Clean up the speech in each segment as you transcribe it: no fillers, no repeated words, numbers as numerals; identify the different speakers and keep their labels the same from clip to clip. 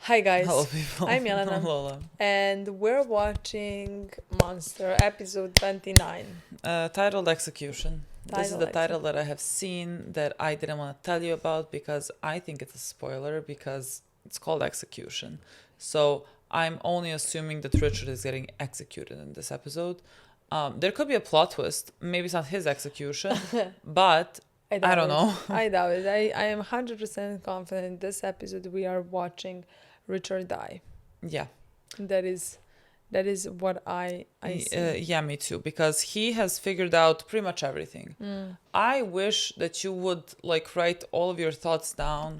Speaker 1: Hi
Speaker 2: Hello,
Speaker 1: guys,
Speaker 2: people.
Speaker 1: I'm Milena,
Speaker 2: I'm Lola.
Speaker 1: and we're watching Monster episode 29.
Speaker 2: Titled Execution. This is
Speaker 1: Title
Speaker 2: the
Speaker 1: actually.
Speaker 2: title that I have seen that I didn't want to tell you about because I think it's a spoiler because it's called Execution. So I'm only assuming that Richard is getting executed in this episode. There could be a plot twist. Maybe it's not his execution, but I don't know.
Speaker 1: I doubt it. I am 100% confident this episode we are watching Richard die.
Speaker 2: Yeah.
Speaker 1: That is what I see.
Speaker 2: Yeah, me too. Because he has figured out pretty much everything. I wish that you would write all of your thoughts down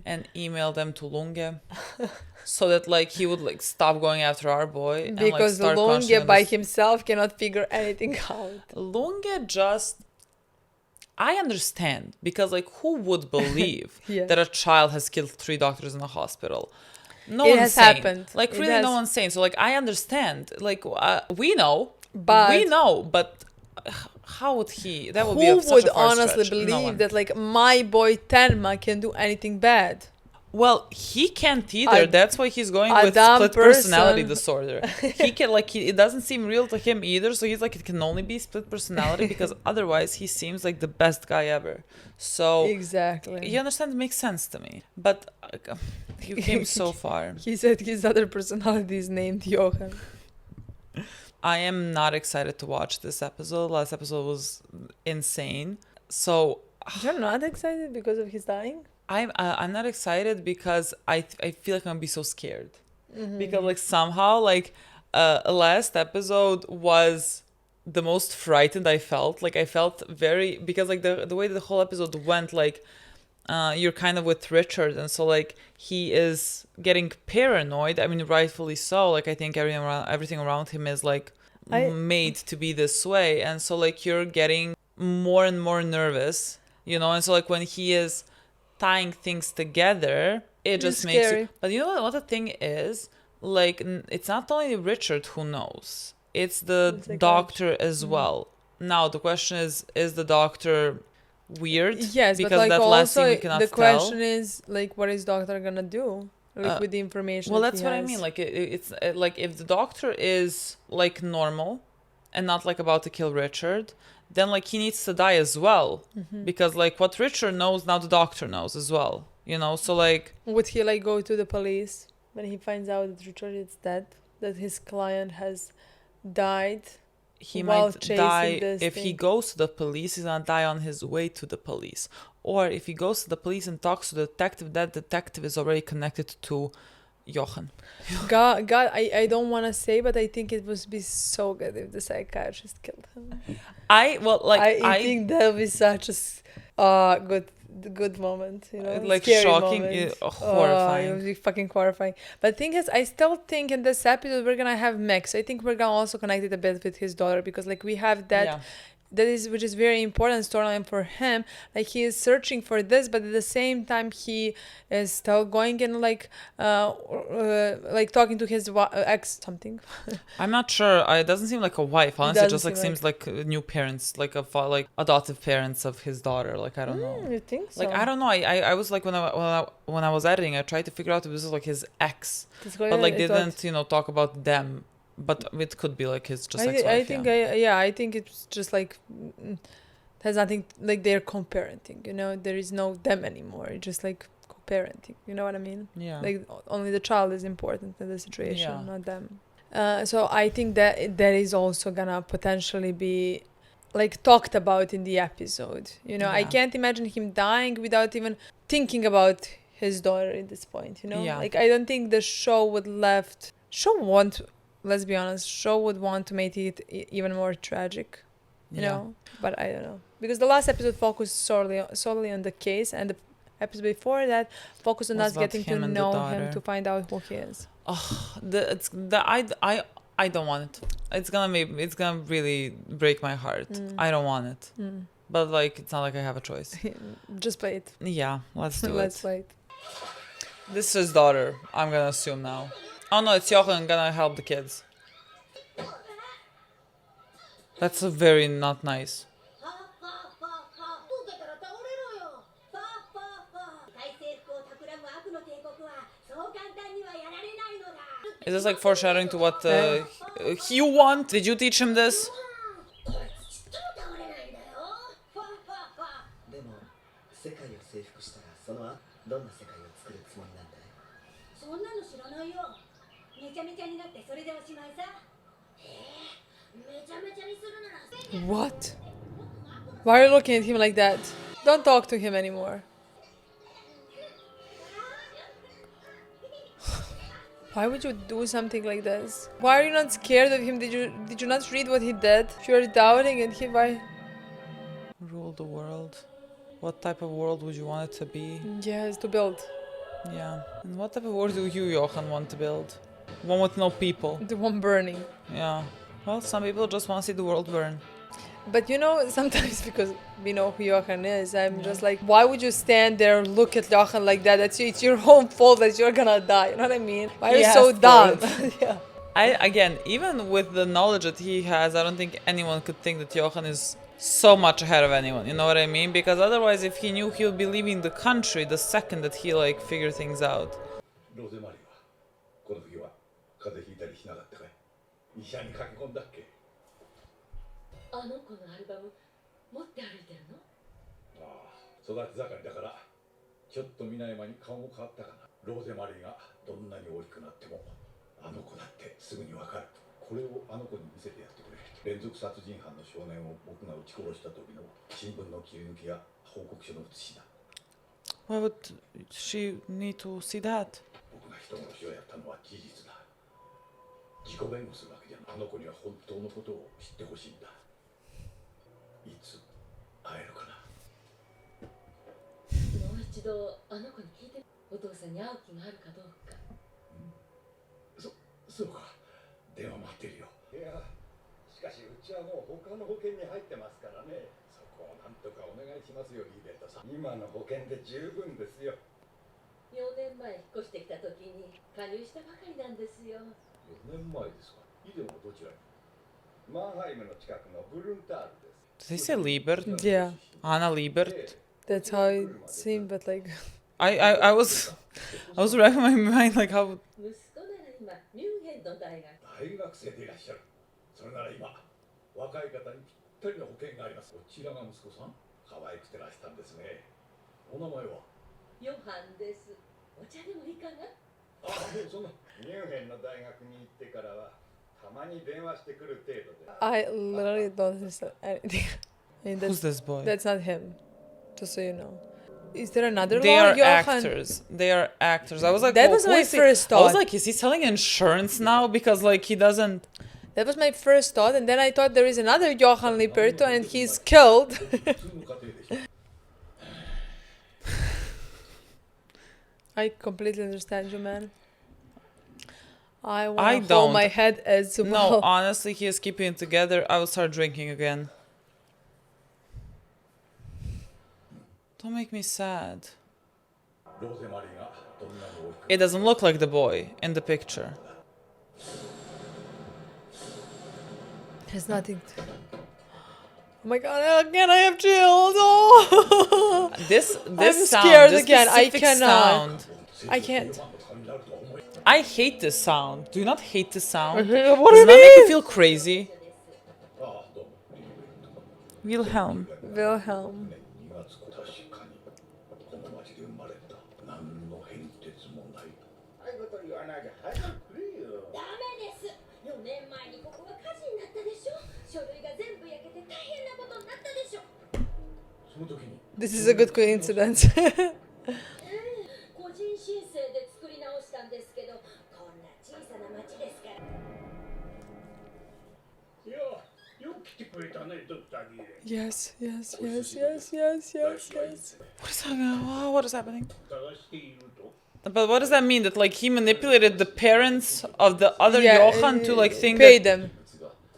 Speaker 2: and email them to Lunge, so that he would stop going after our boy and
Speaker 1: Because
Speaker 2: start crunching
Speaker 1: Lunge
Speaker 2: on
Speaker 1: by
Speaker 2: this.
Speaker 1: himself cannot figure anything out.
Speaker 2: Lunge just. I understand because who would believe
Speaker 1: Yeah.
Speaker 2: that a child has killed 3 doctors in a hospital? No
Speaker 1: It
Speaker 2: one's
Speaker 1: has
Speaker 2: sane.
Speaker 1: happened.
Speaker 2: Really, no one's sane. So I understand. We know, but how would he? That would be
Speaker 1: who
Speaker 2: such
Speaker 1: would
Speaker 2: a far
Speaker 1: honestly
Speaker 2: stretch. No
Speaker 1: believe
Speaker 2: one.
Speaker 1: that my boy Tenma can do anything bad?
Speaker 2: Well, he can't either. That's why he's going
Speaker 1: a
Speaker 2: with
Speaker 1: dumb
Speaker 2: split personality
Speaker 1: person.
Speaker 2: disorder. He can it doesn't seem real to him either. So he's it can only be split personality because otherwise he seems like the best guy ever. So
Speaker 1: Exactly.
Speaker 2: you understand? It makes sense to me. But you came so far.
Speaker 1: He said his other personality is named Johan.
Speaker 2: I am not excited to watch this episode. Last episode was insane. So
Speaker 1: You're not excited because of his dying?
Speaker 2: I'm not excited because I feel like I'm gonna be so scared.
Speaker 1: Mm-hmm.
Speaker 2: Because somehow last episode was the most frightened I felt. I felt very because the way the whole episode went you're kind of with Richard, and so he is getting paranoid. I mean, rightfully so. I think everything around him is made to be this way, and so you're getting more and more nervous, and so when he is tying things together, it just makes
Speaker 1: scary.
Speaker 2: you. But you know what the thing is? It's not only Richard who knows; it's the doctor as well. Now the question is the doctor weird?
Speaker 1: Yes,
Speaker 2: because
Speaker 1: but
Speaker 2: that last thing we cannot
Speaker 1: the
Speaker 2: tell.
Speaker 1: question is what is doctor gonna do with the information?
Speaker 2: Well,
Speaker 1: that
Speaker 2: that's
Speaker 1: he
Speaker 2: what I
Speaker 1: has?
Speaker 2: mean. It's if the doctor is normal and not about to kill Richard, then he needs to die as well, because what Richard knows now the doctor knows as well. So
Speaker 1: would he go to the police when he finds out that Richard is dead, that his client has died?
Speaker 2: he
Speaker 1: While
Speaker 2: might
Speaker 1: chasing
Speaker 2: die
Speaker 1: this
Speaker 2: if he
Speaker 1: thing.
Speaker 2: goes to the police. He's gonna die on his way to the police, or if he goes to the police and talks to the detective, that detective is already connected to Johan.
Speaker 1: God, I don't want to say, but I think it would be so good if the psychiatrist killed him. I think that would be such a good moment, scary
Speaker 2: shocking,
Speaker 1: moment.
Speaker 2: horrifying.
Speaker 1: It would be fucking horrifying. But the thing is, I still think in this episode we're gonna have Max. I think we're gonna also connect it a bit with his daughter, because we have that. Yeah. Which is very important storyline for him. He is searching for this, but at the same time he is still going and talking to his ex something.
Speaker 2: I'm not sure. It doesn't seem like a wife. Honestly, it just seems like new parents, adoptive parents of his daughter. I don't know.
Speaker 1: You think so?
Speaker 2: I don't know. I was when I was editing, I tried to figure out if this was his ex, but they didn't talk about them. But it could be his just ex-wife.
Speaker 1: I think it's just has nothing, they're co-parenting, there is no them anymore. It's just co-parenting, you know what I mean?
Speaker 2: Yeah.
Speaker 1: Only the child is important in the situation,
Speaker 2: Yeah.
Speaker 1: not them. So I think that is also gonna potentially be talked about in the episode. I can't imagine him dying without even thinking about his daughter at this point.
Speaker 2: Yeah.
Speaker 1: I don't think the show would let's be honest, show would want to make it even more tragic, you know. But I don't know, because the last episode focused solely on the case, and the episode before that focused on us getting to know him, to find out who he is.
Speaker 2: Oh, I don't want it. It's gonna really break my heart. I don't want it. But it's not I have a choice.
Speaker 1: Just play it.
Speaker 2: Yeah, let's do it.
Speaker 1: Let's play it.
Speaker 2: This is his daughter, I'm gonna assume now. Oh no, it's Johan gonna help the kids. That's very not nice. Is this like foreshadowing to what you want? Did you teach him this?
Speaker 1: What? Why are you looking at him like that? Don't talk to him anymore. Why would you do something like this? Why are you not scared of him? Did you not read what he did? If you're doubting and why?
Speaker 2: Rule the world. What type of world would you want it to be?
Speaker 1: Yes, to build.
Speaker 2: Yeah. And what type of world do you, Johan, want to build? One with no people.
Speaker 1: The one burning.
Speaker 2: Yeah. Well, some people just want to see the world burn.
Speaker 1: But you know, sometimes because we know who Johan is, I'm just like, why would you stand there and look at Johan like that? It's your own fault that you're gonna die. You know what I mean? Why are you so dumb? Yeah.
Speaker 2: Again, even with the knowledge that he has, I don't think anyone could think that Johan is so much ahead of anyone. You know what I mean? Because otherwise, if he knew, he would be leaving the country the second that he like figured things out. Why would she need to see that? Did he say Liebert?
Speaker 1: Yeah.
Speaker 2: Anna Liebert?
Speaker 1: That's how it seemed, but like...
Speaker 2: I was wrapping my mind like how...
Speaker 1: I literally don't understand anything. I mean,
Speaker 2: Who's this boy?
Speaker 1: That's not him, just so you know. Is there another
Speaker 2: They
Speaker 1: one?
Speaker 2: are actors. They are actors. I was like,
Speaker 1: that was my first thought.
Speaker 2: I was like, is he selling insurance now? Because like he doesn't.
Speaker 1: That was my first thought, and then I thought there is another Johan Liperto, and he's killed. I completely understand you, man. I want to hold my head as well.
Speaker 2: No, honestly, he is keeping it together. I will start drinking again. Don't make me sad. It doesn't look like the boy in the picture.
Speaker 1: There's nothing. Oh my god! Again, I have chills. Oh.
Speaker 2: This
Speaker 1: I'm
Speaker 2: sound,
Speaker 1: scared
Speaker 2: this
Speaker 1: again. I
Speaker 2: specific
Speaker 1: cannot.
Speaker 2: Sound.
Speaker 1: I can't.
Speaker 2: I hate this sound. Do you not hate this sound?
Speaker 1: What do you
Speaker 2: Does it not make you feel crazy? Wilhelm.
Speaker 1: Wilhelm. This is a good coincidence. Yes.
Speaker 2: What is happening? But what does that mean? That like he manipulated the parents of the other Johan to like think
Speaker 1: paid them.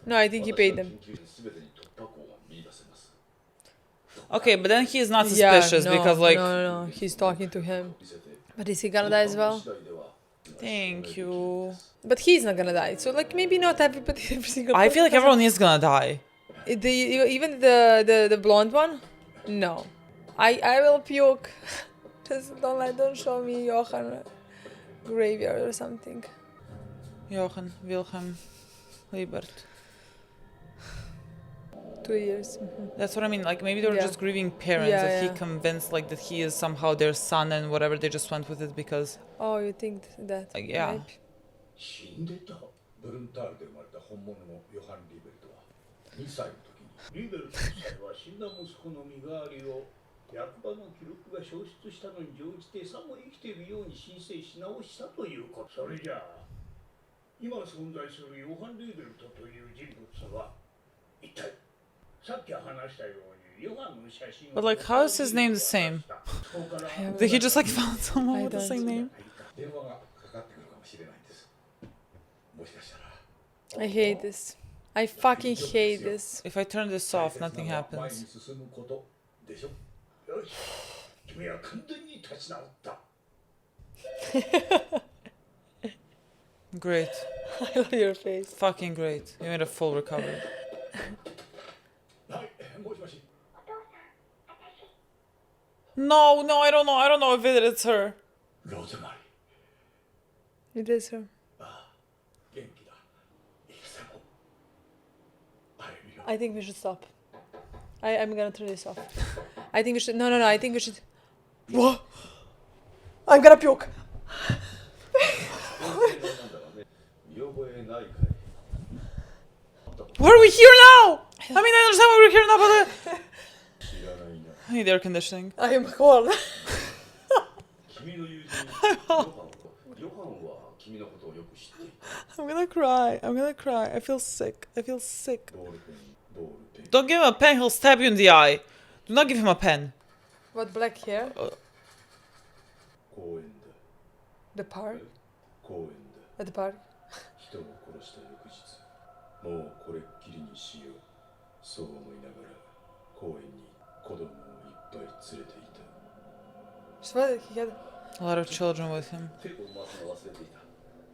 Speaker 1: No, I think he paid them.
Speaker 2: Okay, but then he is not suspicious because like...
Speaker 1: No, he's talking to him. But is he gonna die as well?
Speaker 2: Thank you.
Speaker 1: But he's not gonna die, so like maybe not everybody, every single
Speaker 2: I feel like everyone is gonna die.
Speaker 1: Even the blonde one? No. I will puke. Just don't show me Johan graveyard or something.
Speaker 2: Johan, Wilhelm, Liebert.
Speaker 1: 2 years.
Speaker 2: That's what I mean. Like maybe they were
Speaker 1: Yeah.
Speaker 2: just grieving parents
Speaker 1: Yeah,
Speaker 2: that he
Speaker 1: yeah.
Speaker 2: convinced like that he is somehow their son and whatever. They just went with it because
Speaker 1: Oh, you think that?
Speaker 2: yeah.
Speaker 1: Maybe.
Speaker 3: 死んでたブルンタールで生まれた本物のヨハン・リーベルトは2歳の時にリーベルト夫妻は死んだ息子の身代わりを役場の記録が消失したのに乗じてさも生きているように申請し直したということ。それじゃあ今存在するヨハン・リーベルトという人物は一体さっき話したようにヨハンの写真を
Speaker 2: But like, how is his name the same? Did he just like found someone
Speaker 1: I
Speaker 2: with the
Speaker 1: don't.
Speaker 2: same name?
Speaker 3: 電話がかかってくるかもしれないんです。もしかしたら
Speaker 1: I hate this. I fucking hate this.
Speaker 2: If I turn this off, nothing
Speaker 3: 前
Speaker 2: happens.
Speaker 3: に進むことでしょ。よし、君は完全に立ち直った。
Speaker 2: Great.
Speaker 1: I love your face.
Speaker 2: Fucking great. You made a full recovery.
Speaker 3: はい、もしもし。
Speaker 2: No, no, I don't know. I don't know if it's her.
Speaker 3: ローズマ
Speaker 1: It is her.
Speaker 3: リー。ああ、元気だ。いつでも会えるよ。
Speaker 1: I think we should stop. I'm gonna turn this off. I think we should. No. I think we should. What? I'm gonna puke.
Speaker 3: 見覚えないかい。
Speaker 2: Why are we here now? I mean, I understand why we're here now, but
Speaker 3: 知らないな。
Speaker 2: I need air conditioning.
Speaker 1: I'm cold.
Speaker 3: 君の友人ヨハンは君のことをよく知っていた。
Speaker 2: I'm gonna cry. I'm gonna cry. I feel sick. I feel sick.
Speaker 3: ボールペン、ボールペン。
Speaker 2: Don't give him a pen. He'll stab you in the eye. Do not give him a pen.
Speaker 1: What black hair?
Speaker 3: 公園だ。
Speaker 1: The park?
Speaker 3: 公園だ。
Speaker 1: At the park?
Speaker 3: 人を殺した翌日、もうこれっきりにしよう。そう思いながら公園に子供をいっぱい連れていた。
Speaker 1: So what? He had.
Speaker 2: A lot of children with him.
Speaker 3: テープを回すの忘れていた。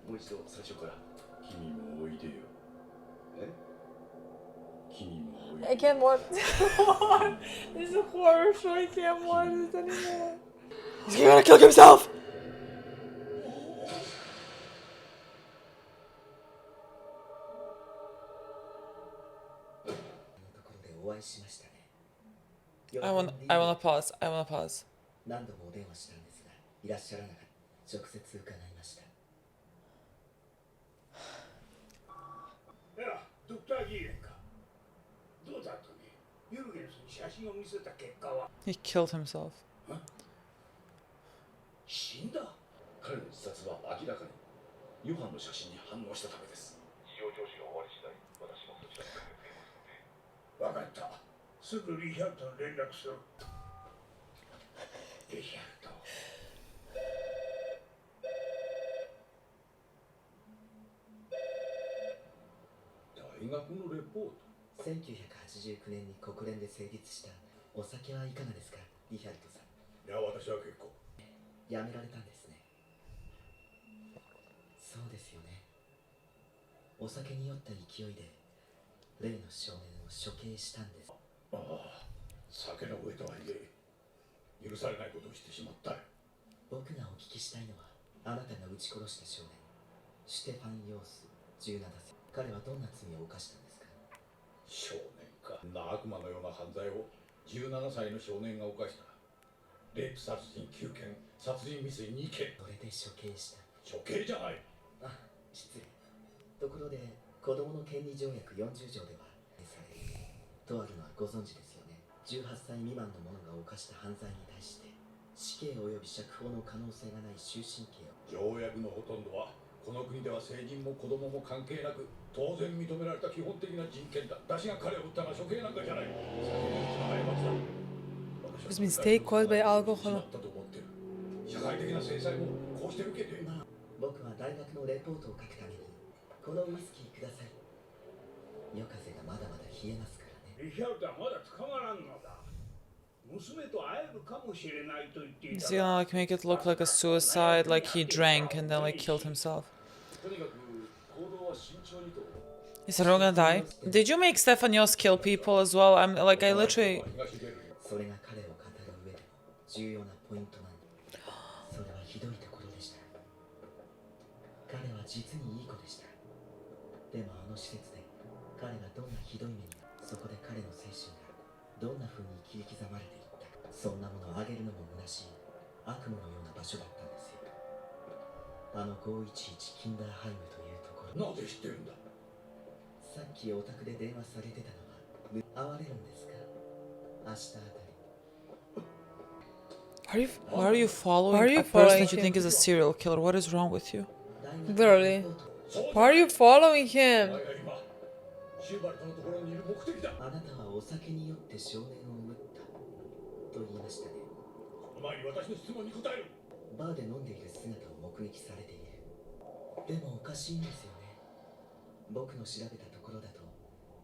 Speaker 3: もう一度最初から。君もおいでよ。え？君もおいで。
Speaker 1: I can't watch. This is a horror show. I can't watch this anymore. He's gonna kill himself.
Speaker 4: ところでお会いしましたね。
Speaker 2: I wanna pause. I wanna pause.
Speaker 4: 何度もお電話したんですが、いらっしゃらなかった。直接伺いました。
Speaker 3: いや、ドクター・ギーレンか。どうだったね。ユルゲンスに写真を見せた結果は。
Speaker 2: He killed himself.
Speaker 3: 死んだ。彼の自殺は明らかにヨハンの写真に反応したためです。事情聴取が終わり次第、私もそちらに駆けつけますので。わかった。すぐリヒャルトに連絡する。リヒャルト。大学のレポート。
Speaker 4: 1989年に国連で成立したお酒はいかがですか、リヒャルトさん。
Speaker 3: いや、私は結構。
Speaker 4: やめられたんですね。そうですよね。お酒に酔った勢いで例の少年を処刑したんです。
Speaker 3: ああ、酒の上とはいえ許されないことをしてしまったよ。
Speaker 4: 僕がお聞きしたいのは、あなたが撃ち殺した少年シュテファン・ヨース17歳。彼はどんな罪を犯したんですか。
Speaker 3: 少年か。悪魔のような犯罪を17歳の少年が犯した。レイプ殺人9件、殺人未遂2件。
Speaker 4: それで処刑した。
Speaker 3: 処刑じゃない。
Speaker 4: あ、失礼。ところで、子供の権利条約40条ではされるとあるのはご存知ですよね。18歳未満の者が犯した犯罪に対して死刑及び釈放の可能性がない終身刑を。
Speaker 3: 条約のほとんどはこの国では成人も子供も関係なく当然認められた基本的な人権だ。私が彼を撃ったのは処刑なんかじゃない。
Speaker 1: Was mistake caused by alcohol.
Speaker 3: 社会的な制裁もこうして受けて。
Speaker 4: まあ、僕は大学のレポートを書くためにこのウイスキーください。夜風がまだまだ冷えますからね。
Speaker 3: リヒャルトはまだ捕まらんのだ。娘と会えるかもしれないと言っていた。
Speaker 2: He's gonna like make it look like a suicide, like he drank and then like killed himself.
Speaker 3: とにかく行動は慎重にと。
Speaker 2: Is everyone gonna die? Did you make Stefanios kill people as well? I'm like I literally.
Speaker 4: それが彼を語る上でも重要なポイントなんだ。それはひどいところでした。彼は実にいい子でした。でもあの施設で彼がどんなひどい目に、そこで彼の精神がどんな風に切り刻まれていったか、そんなものをあげるのも虚しい悪夢のような場所だったんですよ。あの511キンダーハイムというところ。
Speaker 3: なぜ知ってるんだ。
Speaker 4: さっきお宅で電話されてたのは会われるんですか、明日あたり。
Speaker 2: Why are you following
Speaker 1: Why are you
Speaker 2: a person
Speaker 1: following
Speaker 2: that you
Speaker 1: him?
Speaker 2: think is a serial killer? What is wrong with you?
Speaker 1: Literally. Why are you following
Speaker 3: お
Speaker 1: him?
Speaker 3: 前が今シューバルトのところにいる目的だ。
Speaker 4: あなたはお酒によって少年を撃ったと言いましたね。
Speaker 3: お前に私の質問に答える。
Speaker 4: バーで飲んでいる姿を目撃されている。でもおかしいんですよね。僕の調べたところだと、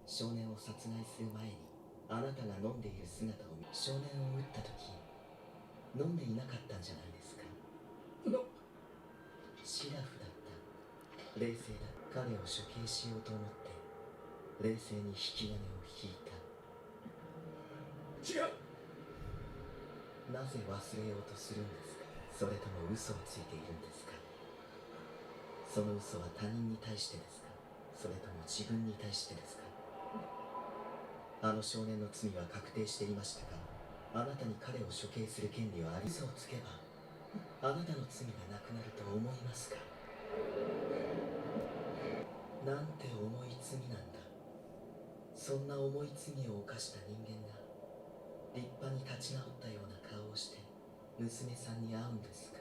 Speaker 4: 少年を殺害する前にあなたが飲んでいる姿を見、少年を撃った時飲んでいなかったんじゃないですか。シラフだった。冷静だ。彼を処刑しようと思って冷静に引き金を引いた。
Speaker 3: 違う。
Speaker 4: なぜ忘れようとするんですか。それとも嘘をついているんですか。その嘘は他人に対してですか、それとも自分に対してですか。あの少年の罪は確定していましたが、あなたに彼を処刑する権利はあり。嘘をつけばあなたの罪がなくなると思いますか。なんて重い罪なんだ。そんな重い罪を犯した人間が立派に立ち直ったような顔をして娘さんに会うんですか。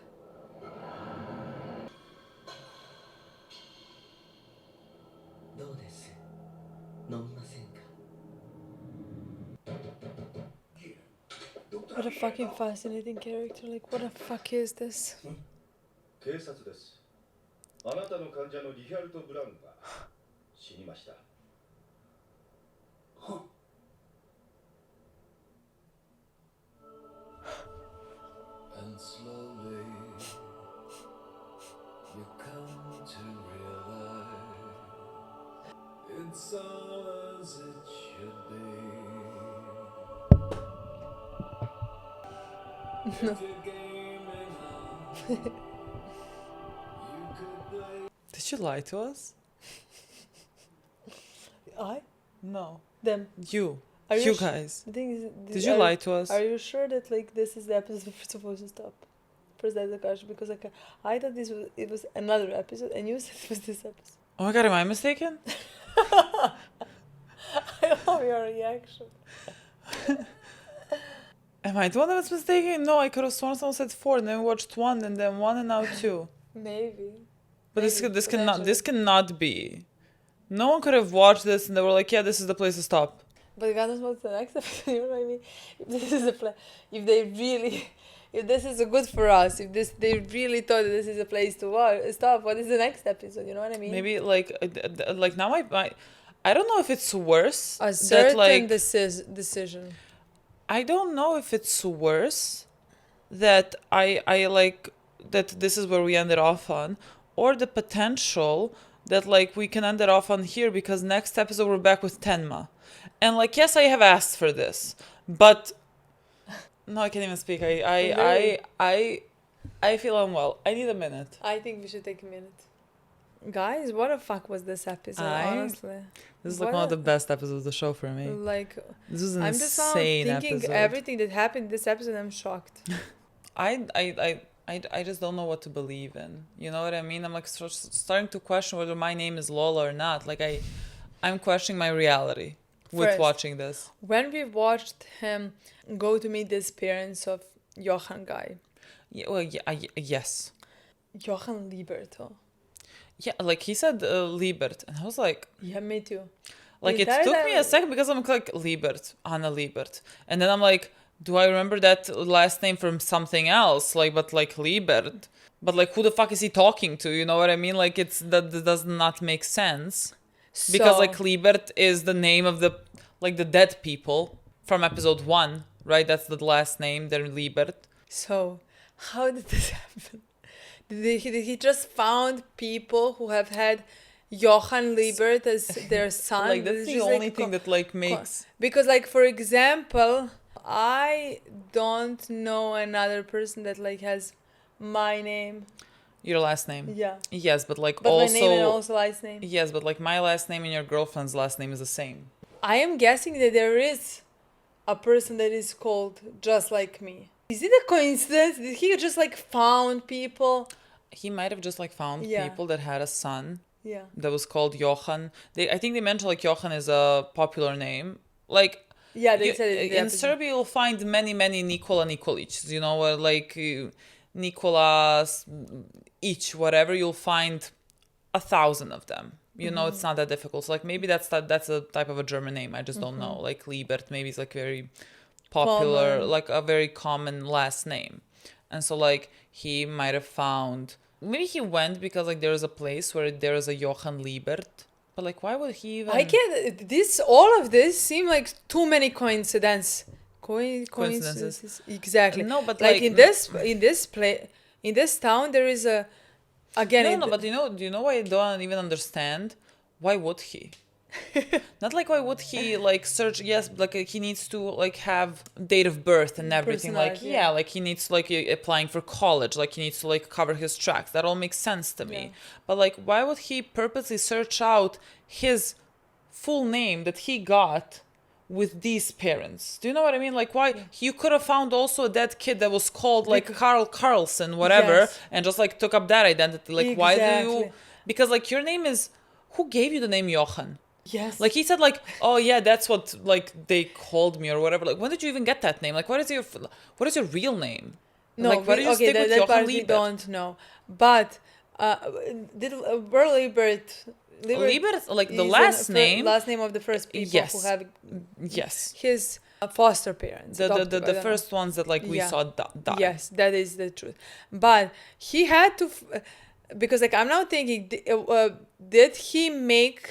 Speaker 4: どうです、飲みませんか。
Speaker 1: What a fucking fascinating character. Like, what the fuck is this?
Speaker 3: 警察です。あなたの患者のリヒャルト・ブラウンが死にました。
Speaker 5: And slowly you come to realize it's all as it should be. If you're gaming on, you could play.
Speaker 2: Did you lie to us?
Speaker 1: I?
Speaker 2: No.
Speaker 1: Them.
Speaker 2: You.
Speaker 1: Are
Speaker 2: You
Speaker 1: sh-
Speaker 2: guys.
Speaker 1: The thing is,
Speaker 2: Did you lie to us?
Speaker 1: Are you sure that like this is the episode we're supposed to stop? First, that's the question, because like I thought it was another episode, and you said it was this episode.
Speaker 2: Oh my god, am I mistaken?
Speaker 1: I love your reaction.
Speaker 2: Am I the one that was mistaken? No, I could have sworn someone said 4 and then we watched 1 and then 1 and now 2.
Speaker 1: Maybe.
Speaker 2: But
Speaker 1: Maybe,
Speaker 2: this
Speaker 1: potentially.
Speaker 2: cannot be. No one could have watched this and they were like, yeah, this is the place to stop.
Speaker 1: But God knows what's the next episode. You know what I mean? If this is if they really, if this is good for us, if they really thought that this is a place to stop, what is the next episode? You know what I mean?
Speaker 2: Maybe like now I don't know if it's worse
Speaker 1: A certain
Speaker 2: that like
Speaker 1: decision.
Speaker 2: I don't know if it's worse that I like that this is where we ended off on, or the potential that like we can end it off on here because next episode we're back with Tenma. And like yes, I have asked for this, but no, I can't even speak. I feel unwell. I need a minute.
Speaker 1: I think we should take a minute. Guys, what the fuck was this episode, honestly?
Speaker 2: This is like one of the best episodes of the show for me.
Speaker 1: Like,
Speaker 2: This was an
Speaker 1: I'm just now
Speaker 2: insane
Speaker 1: thinking
Speaker 2: episode.
Speaker 1: everything that happened in this episode, I'm shocked.
Speaker 2: I just don't know what to believe in. You know what I mean? I'm like starting to question whether my name is Lola or not. Like I'm questioning my reality with
Speaker 1: First,
Speaker 2: watching this.
Speaker 1: When we watched him go to meet these parents of Johan guy.
Speaker 2: Yeah, well, yes.
Speaker 1: Johan Liberto.
Speaker 2: Yeah, like he said Liebert, and I was like,
Speaker 1: Yeah, me too.
Speaker 2: like it
Speaker 1: That-
Speaker 2: took me a second because I'm like Liebert, Anna Liebert, and then I'm like, do I remember that last name from something else? Like, but like Liebert, but like who the fuck is he talking to? You know what I mean? Like that does not make sense because
Speaker 1: So-
Speaker 2: like Liebert is the name of the dead people from episode 1, right? That's the last name. They're Liebert.
Speaker 1: So, how did this happen? Did he just found people who have had Johan Liebert as their son?
Speaker 2: Like that's
Speaker 1: It's
Speaker 2: the
Speaker 1: just,
Speaker 2: only
Speaker 1: like,
Speaker 2: thing that like makes.
Speaker 1: Because, like, for example, I don't know another person that like has my name.
Speaker 2: Your last name.
Speaker 1: Yeah.
Speaker 2: Yes, but like
Speaker 1: But
Speaker 2: also.
Speaker 1: my name and also last name.
Speaker 2: Yes, but like my last name and your girlfriend's last name is the same.
Speaker 1: I am guessing that there is a person that is called just like me. Is it a coincidence? Did he just like found people?
Speaker 2: He might have just like found
Speaker 1: Yeah.
Speaker 2: people that had a son
Speaker 1: Yeah.
Speaker 2: that was called Johan. I think they mentioned like Johan is a popular name. Like
Speaker 1: Yeah, they said it in the
Speaker 2: in
Speaker 1: episode.
Speaker 2: Serbia you'll find many Nikola Nikolic. You know, like Nicolas each whatever. You'll find 1,000 of them. You know, it's not that difficult. So like maybe that's a type of a German name. I just don't know. Like Liebert, maybe it's like very popular,
Speaker 1: Common.
Speaker 2: like a very common last name. And so like he might have found, maybe he went because like there is a place where there is a Johann Liebert. But like why would he even?
Speaker 1: I get this. All of this seem like too many coincidences. Coincidences. Exactly.
Speaker 2: No, but
Speaker 1: like
Speaker 2: like
Speaker 1: in this town there is a again.
Speaker 2: No, but do you know why I don't even understand? Why would he? Not like why would he like search? Yes, like he needs to like have date of birth and everything. Like
Speaker 1: Personalized,
Speaker 2: yeah, like he needs to like applying for college. Like he needs to like cover his tracks. That all makes sense to me.
Speaker 1: Yeah.
Speaker 2: But like, why would he purposely search out his full name that he got with these parents? Do you know what I mean? Like why you could have found also a dead kid that was called like Carl Carlson, whatever,
Speaker 1: Yes.
Speaker 2: and just like took up that identity. Like why do you?
Speaker 1: Exactly.
Speaker 2: Because like your name is. Who gave you the name Johan?
Speaker 1: Yes.
Speaker 2: Like he said, like, oh yeah, that's what like they called me or whatever. Like, when did you even get that name? Like, what is your real name?
Speaker 1: No,
Speaker 2: like, why do you
Speaker 1: okay,
Speaker 2: stick with
Speaker 1: that
Speaker 2: Johan
Speaker 1: part we
Speaker 2: Liebert?
Speaker 1: don't know. But did Liebert
Speaker 2: Liebert, like the
Speaker 1: is
Speaker 2: last
Speaker 1: the
Speaker 2: name.
Speaker 1: last name of the first people
Speaker 2: Yes.
Speaker 1: who have
Speaker 2: Yes,
Speaker 1: his foster parents.
Speaker 2: the
Speaker 1: adoptive, I
Speaker 2: the
Speaker 1: don't
Speaker 2: first ones that like we
Speaker 1: Yeah.
Speaker 2: saw die.
Speaker 1: Yes, that is the truth. But he had to, because like I'm now thinking, did he make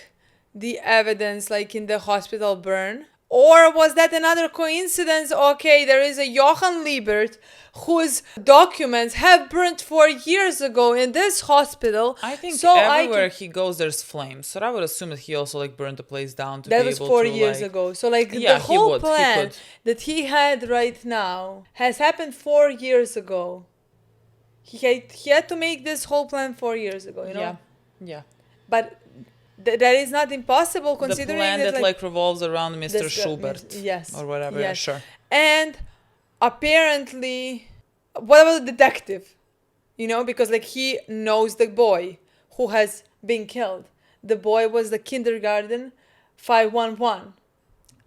Speaker 1: the evidence like in the hospital burn? Or was that another coincidence? Okay, there is a Johann Liebert whose documents have burnt 4 years ago in this hospital.
Speaker 2: I think
Speaker 1: so
Speaker 2: everywhere he goes, there's flames. So I would assume that he also like burned the place down to
Speaker 1: that
Speaker 2: be
Speaker 1: was
Speaker 2: able
Speaker 1: 4
Speaker 2: to
Speaker 1: years
Speaker 2: like,
Speaker 1: ago. So like
Speaker 2: Yeah,
Speaker 1: the
Speaker 2: he
Speaker 1: whole
Speaker 2: would, he
Speaker 1: plan
Speaker 2: could.
Speaker 1: that he had right now has happened 4 years ago. He had to make this whole plan 4 years ago, you know?
Speaker 2: Yeah.
Speaker 1: But that is not impossible
Speaker 2: The
Speaker 1: considering
Speaker 2: plan that like revolves around Mr.
Speaker 1: this guy-
Speaker 2: Schubert.
Speaker 1: yes,
Speaker 2: Or whatever. Yeah,
Speaker 1: yes.
Speaker 2: sure.
Speaker 1: And apparently, what about the detective? You know, because like he knows the boy who has been killed. The boy was the kindergarten 511.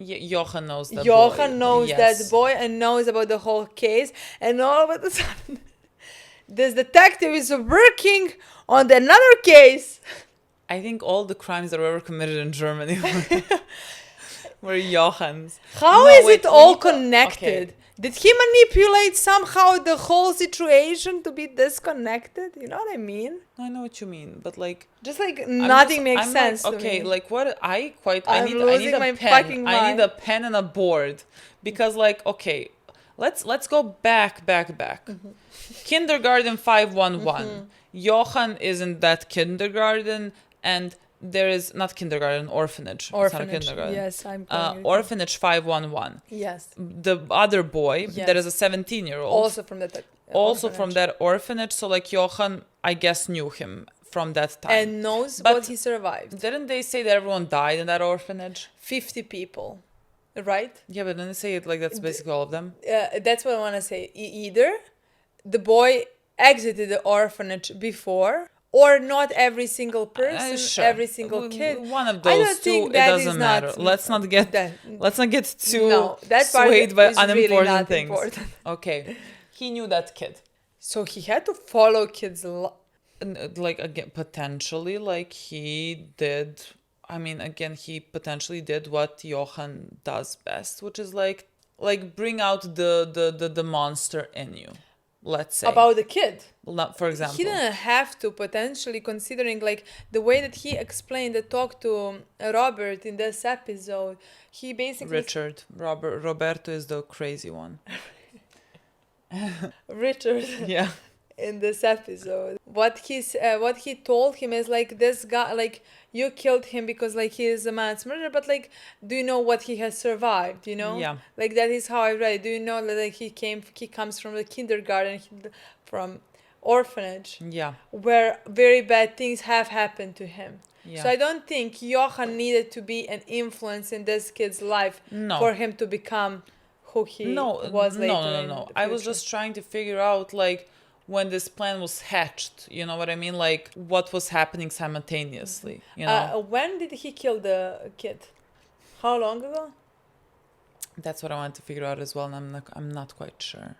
Speaker 2: Johan knows that
Speaker 1: Johan
Speaker 2: boy.
Speaker 1: knows
Speaker 2: Yes.
Speaker 1: that boy and knows about the whole case. And all of a sudden, this detective is working on another case.
Speaker 2: I think all the crimes that were ever committed in Germany were Johann's.
Speaker 1: How
Speaker 2: No,
Speaker 1: is
Speaker 2: wait,
Speaker 1: it all
Speaker 2: Nico-
Speaker 1: connected?
Speaker 2: okay.
Speaker 1: Did he manipulate somehow the whole situation to be disconnected? You know what I mean?
Speaker 2: No, I know what you mean, but like
Speaker 1: Just like
Speaker 2: I'm
Speaker 1: nothing
Speaker 2: just-
Speaker 1: makes
Speaker 2: I'm
Speaker 1: sense
Speaker 2: like,
Speaker 1: to
Speaker 2: okay,
Speaker 1: me.
Speaker 2: like what I
Speaker 1: I'm
Speaker 2: need
Speaker 1: losing
Speaker 2: a
Speaker 1: my
Speaker 2: pen.
Speaker 1: fucking
Speaker 2: I need
Speaker 1: mind.
Speaker 2: a pen and a board because like okay, let's go back.
Speaker 1: Mm-hmm.
Speaker 2: Kindergarten 511. Johan is in that kindergarten and there is not kindergarten, orphanage. It's not a
Speaker 1: Orphanage.
Speaker 2: kindergarten.
Speaker 1: Yes, I'm calling it.
Speaker 2: Orphanage 511.
Speaker 1: Yes.
Speaker 2: The other boy that
Speaker 1: Yes.
Speaker 2: is a 17-year-old.
Speaker 1: Also from that.
Speaker 2: Also from that orphanage. So like Johan, I guess, knew him from that time.
Speaker 1: And knows
Speaker 2: But-
Speaker 1: what he survived.
Speaker 2: Didn't they say that everyone died in that orphanage?
Speaker 1: 50 people. Right?
Speaker 2: Yeah, but didn't they say it like that's basically all of them?
Speaker 1: That's what I want to say. Either the boy exited the orphanage before, or not every single person,
Speaker 2: Sure.
Speaker 1: every single kid.
Speaker 2: One of
Speaker 1: I
Speaker 2: those
Speaker 1: don't
Speaker 2: two,
Speaker 1: think
Speaker 2: it
Speaker 1: that
Speaker 2: doesn't
Speaker 1: is
Speaker 2: matter.
Speaker 1: not-
Speaker 2: Let's not get too
Speaker 1: No, that part
Speaker 2: swayed by
Speaker 1: is really
Speaker 2: unimportant
Speaker 1: not
Speaker 2: things.
Speaker 1: important.
Speaker 2: Okay, he knew that kid.
Speaker 1: So he had to follow kids.
Speaker 2: Like again, potentially, like he did. I mean, again, he potentially did what Johan does best, which is like bring out the monster in you. Let's say
Speaker 1: About the kid.
Speaker 2: well, not for example.
Speaker 1: He didn't have to, potentially, considering like the way that he explained the talk to Robert in this episode. He basically
Speaker 2: Roberto is the crazy one.
Speaker 1: Richard
Speaker 2: Yeah.
Speaker 1: in this episode. What he told him is like, this guy, like, you killed him because like he is a mass murderer, but like, do you know what he has survived? You know,
Speaker 2: Yeah.
Speaker 1: like that is how I read it. Do you know that like he comes from the kindergarten from orphanage
Speaker 2: Yeah.
Speaker 1: where very bad things have happened to him.
Speaker 2: Yeah.
Speaker 1: So I don't think Johan needed to be an influence in this kid's life
Speaker 2: No.
Speaker 1: for him to become who he was later in the
Speaker 2: I was
Speaker 1: future.
Speaker 2: just trying to figure out, like, when this plan was hatched, you know what I mean? Like, what was happening simultaneously, you know?
Speaker 1: When did he kill the kid? How long ago?
Speaker 2: That's what I wanted to figure out as well, and I'm not quite sure.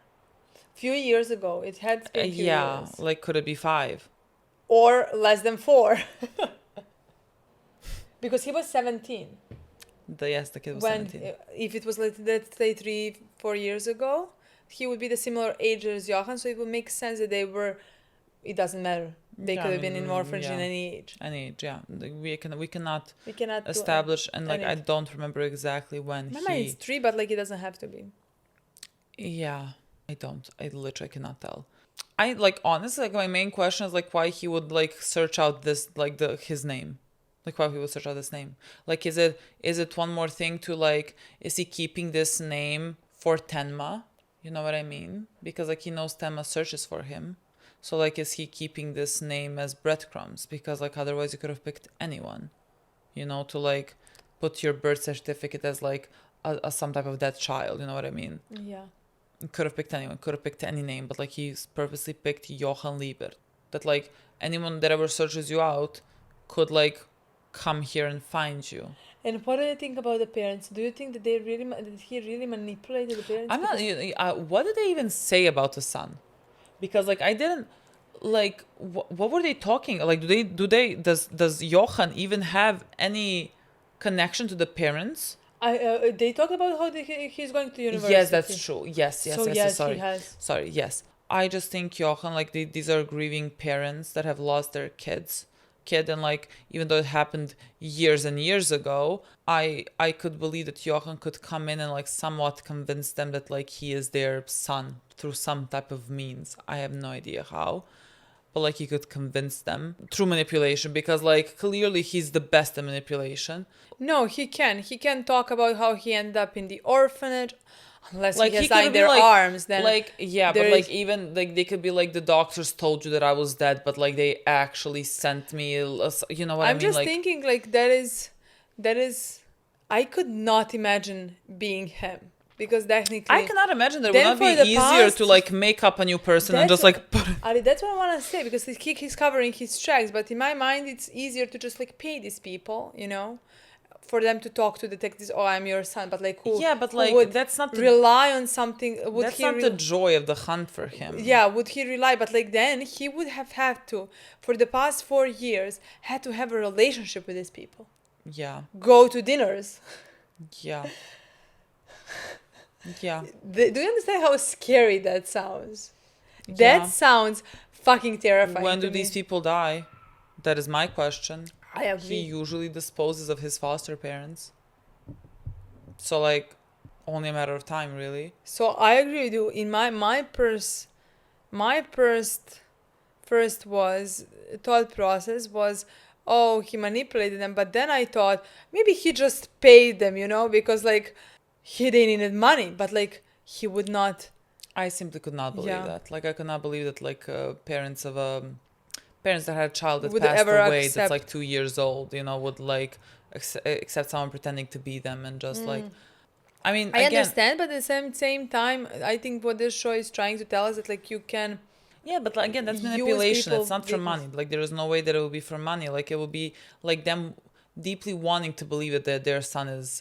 Speaker 1: Few years ago. It had been few
Speaker 2: Yeah,
Speaker 1: years.
Speaker 2: like, could it be 5?
Speaker 1: Or less than 4. Because he was 17.
Speaker 2: Yes, the kid was
Speaker 1: When
Speaker 2: 17.
Speaker 1: if it was, let's say 3-4 years ago, he would be the similar age as Johan, so it would make sense that they were, it doesn't matter, they
Speaker 2: Yeah,
Speaker 1: could
Speaker 2: I
Speaker 1: have been in
Speaker 2: mean,
Speaker 1: orphanage in
Speaker 2: yeah.
Speaker 1: any age.
Speaker 2: Any age, yeah. We cannot
Speaker 1: We cannot do
Speaker 2: establish, and like I
Speaker 1: anything.
Speaker 2: don't remember exactly when
Speaker 1: My mind is 3, but like it doesn't have to be.
Speaker 2: Yeah, I literally cannot tell. I like, honestly, like, my main question is like why he would like search out this, like, his name. Like, why he would search out this name. Like, is it one more thing to, like, is he keeping this name for Tenma? You know what I mean? Because like he knows Tenma searches for him. So like, is he keeping this name as breadcrumbs? Because like otherwise you could have picked anyone, you know, to like put your birth certificate as like a some type of dead child. You know what I mean?
Speaker 1: Yeah.
Speaker 2: Could have picked anyone, could have picked any name, but like he's purposely picked Johan Liebert. That like anyone that ever searches you out could like come here and find you.
Speaker 1: And what do you think about the parents? Do you think that that he really manipulated the parents?
Speaker 2: I'm not. What did they even say about the son? Because like I didn't like. What were they talking? Like, does Johan even have any connection to the parents?
Speaker 1: They talk about how he's going to university.
Speaker 2: Yes, that's true. Yes.
Speaker 1: So yes,
Speaker 2: Sorry.
Speaker 1: he has.
Speaker 2: Sorry. Yes. I just think Johan, like, these are grieving parents that have lost their kid, and like, even though it happened years and years ago, I could believe that Johan could come in and like somewhat convince them that like he is their son through some type of means. I have no idea how, but like he could convince them through manipulation, because like clearly he's the best at manipulation.
Speaker 1: No, he can. He can talk about how he ended up in the orphanage. Unless
Speaker 2: Like
Speaker 1: he has
Speaker 2: he could
Speaker 1: signed
Speaker 2: be
Speaker 1: their
Speaker 2: like,
Speaker 1: arms, then
Speaker 2: like, yeah, but like even like they could be like, the doctors told you that I was dead, but like they actually sent me, you know what I mean?
Speaker 1: I'm just
Speaker 2: like,
Speaker 1: thinking like that is I could not imagine being him, because technically
Speaker 2: I cannot imagine that it
Speaker 1: Then
Speaker 2: would not
Speaker 1: for
Speaker 2: be
Speaker 1: the
Speaker 2: easier
Speaker 1: past-
Speaker 2: to like make up a new person and
Speaker 1: That's
Speaker 2: just like put
Speaker 1: Ali, that's what I want to say, because he's covering his tracks, but in my mind it's easier to just like pay these people, you know, for them to talk to detectives. Oh, I'm your son, but like who?
Speaker 2: yeah, but
Speaker 1: who
Speaker 2: like
Speaker 1: would
Speaker 2: that's not the,
Speaker 1: rely on something? Would
Speaker 2: that's
Speaker 1: he
Speaker 2: not the joy of the hunt for him.
Speaker 1: Yeah, would he rely? But like then he would have had to, for the past 4 years, had to have a relationship with these people.
Speaker 2: Yeah,
Speaker 1: Go to dinners.
Speaker 2: yeah, yeah.
Speaker 1: Do you understand how scary that sounds?
Speaker 2: Yeah.
Speaker 1: That sounds fucking terrifying.
Speaker 2: When do
Speaker 1: to
Speaker 2: these
Speaker 1: me.
Speaker 2: people die? That is my question.
Speaker 1: I agree.
Speaker 2: He usually disposes of his foster parents. So like, only a matter of time, really.
Speaker 1: So I agree with you. In my first was thought process was, oh, he manipulated them. But then I thought maybe he just paid them, you know, because like they needed money, but like he would not.
Speaker 2: I simply could not believe
Speaker 1: Yeah.
Speaker 2: that. Like, I could not believe that like parents that had a child that
Speaker 1: Would
Speaker 2: passed
Speaker 1: ever
Speaker 2: away
Speaker 1: accept-
Speaker 2: that's like 2 years old, you know, would like accept someone pretending to be them and just like, I mean,
Speaker 1: I
Speaker 2: again,
Speaker 1: understand, but at the same time, I think what this show is trying to tell us that like you can.
Speaker 2: yeah, but like, again, that's
Speaker 1: Use
Speaker 2: manipulation.
Speaker 1: people
Speaker 2: It's not for
Speaker 1: because-
Speaker 2: money. Like, there is no way that it will be for money. Like, it will be like them deeply wanting to believe that their son is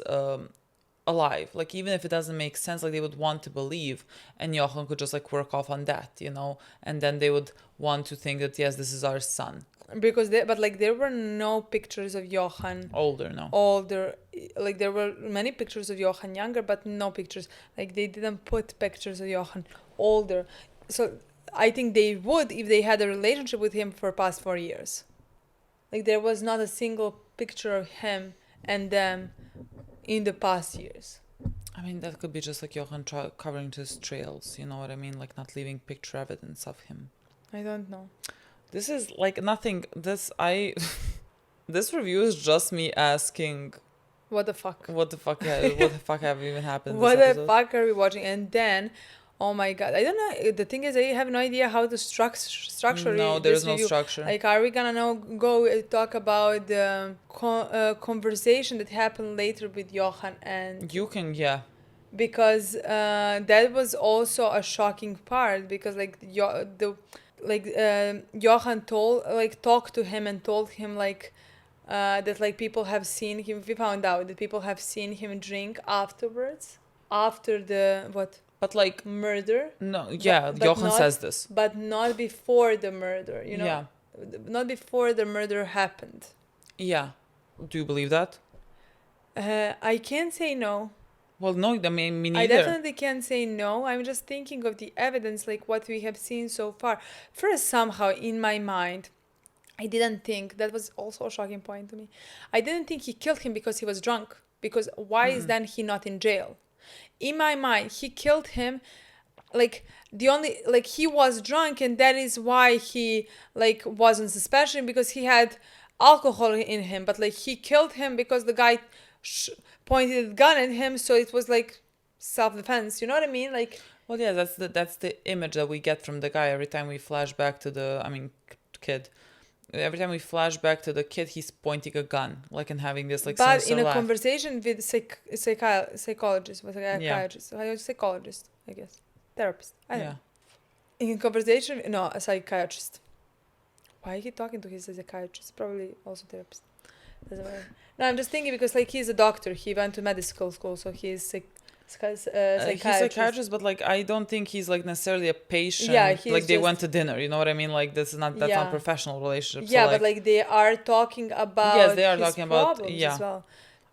Speaker 2: alive. Like, even if it doesn't make sense, like they would want to believe, and Johan could just like work off on that, you know, and then they would want to think that yes, this is our son.
Speaker 1: Because but like there were no pictures of Johan
Speaker 2: Older, no.
Speaker 1: older. Like there were many pictures of Johan younger, but no pictures. Like they didn't put pictures of Johan older. So I think they would if they had a relationship with him for past 4 years. Like there was not a single picture of him and them in the past years.
Speaker 2: I mean, that could be just like Johan covering his trails, you know what I mean? Like, not leaving picture evidence of him.
Speaker 1: I don't know.
Speaker 2: This is like nothing. This review is just me asking,
Speaker 1: What the fuck?
Speaker 2: what the fuck have even happened in
Speaker 1: What
Speaker 2: this
Speaker 1: the
Speaker 2: episode?
Speaker 1: fuck are we watching? And then Oh my god, I don't know. The thing is, I have no idea how to structure
Speaker 2: No, there
Speaker 1: this
Speaker 2: is no
Speaker 1: review.
Speaker 2: structure.
Speaker 1: Like, are we gonna now go talk about the conversation that happened later with Johan and
Speaker 2: You can, yeah.
Speaker 1: because that was also a shocking part because like Johan talked to him and told him that like people have seen him. We found out that people have seen him drink afterwards after the what
Speaker 2: But like,
Speaker 1: murder.
Speaker 2: no, yeah,
Speaker 1: but
Speaker 2: Johan
Speaker 1: not-
Speaker 2: says this.
Speaker 1: But not before the murder, you know.
Speaker 2: Yeah.
Speaker 1: Not before the murder happened.
Speaker 2: Yeah. Do you believe that?
Speaker 1: I can't say no.
Speaker 2: Well, no, I mean, me
Speaker 1: I
Speaker 2: neither.
Speaker 1: definitely can't say no. I'm just thinking of the evidence, like what we have seen so far. First, somehow in my mind, I didn't think that was also a shocking point to me. I didn't think he killed him because he was drunk. Because why is then he not in jail? In my mind, he killed him like he was drunk and that is why he like wasn't suspension because he had alcohol in him, but like he killed him because the guy pointed a gun at him, so it was like self-defense, you know what I mean? Like,
Speaker 2: Well, yeah, that's the image that we get from the guy every time we flash back to the, kid. Every time we flash back to the kid, he's pointing a gun, like, and having this, like,
Speaker 1: but
Speaker 2: sinister
Speaker 1: in a
Speaker 2: laugh.
Speaker 1: conversation with psychologist, with a psychiatrist, psychologist, I guess, therapist, I don't
Speaker 2: Yeah.
Speaker 1: know. In conversation, no, a psychiatrist. Why is he talking to his psychiatrist? Probably also therapist. Doesn't matter. No, I'm just thinking because like he's a doctor. He went to medical school, so he's psychiatrist.
Speaker 2: He's a psychiatrist, but like I don't think he's like necessarily a patient.
Speaker 1: Yeah, he's
Speaker 2: like they
Speaker 1: just-
Speaker 2: went to dinner. You know what I mean? Like that's not
Speaker 1: Yeah.
Speaker 2: professional relationship.
Speaker 1: Yeah,
Speaker 2: so,
Speaker 1: but like they are talking about
Speaker 2: Yes, they are
Speaker 1: his
Speaker 2: talking about-
Speaker 1: problems
Speaker 2: yeah.
Speaker 1: as well.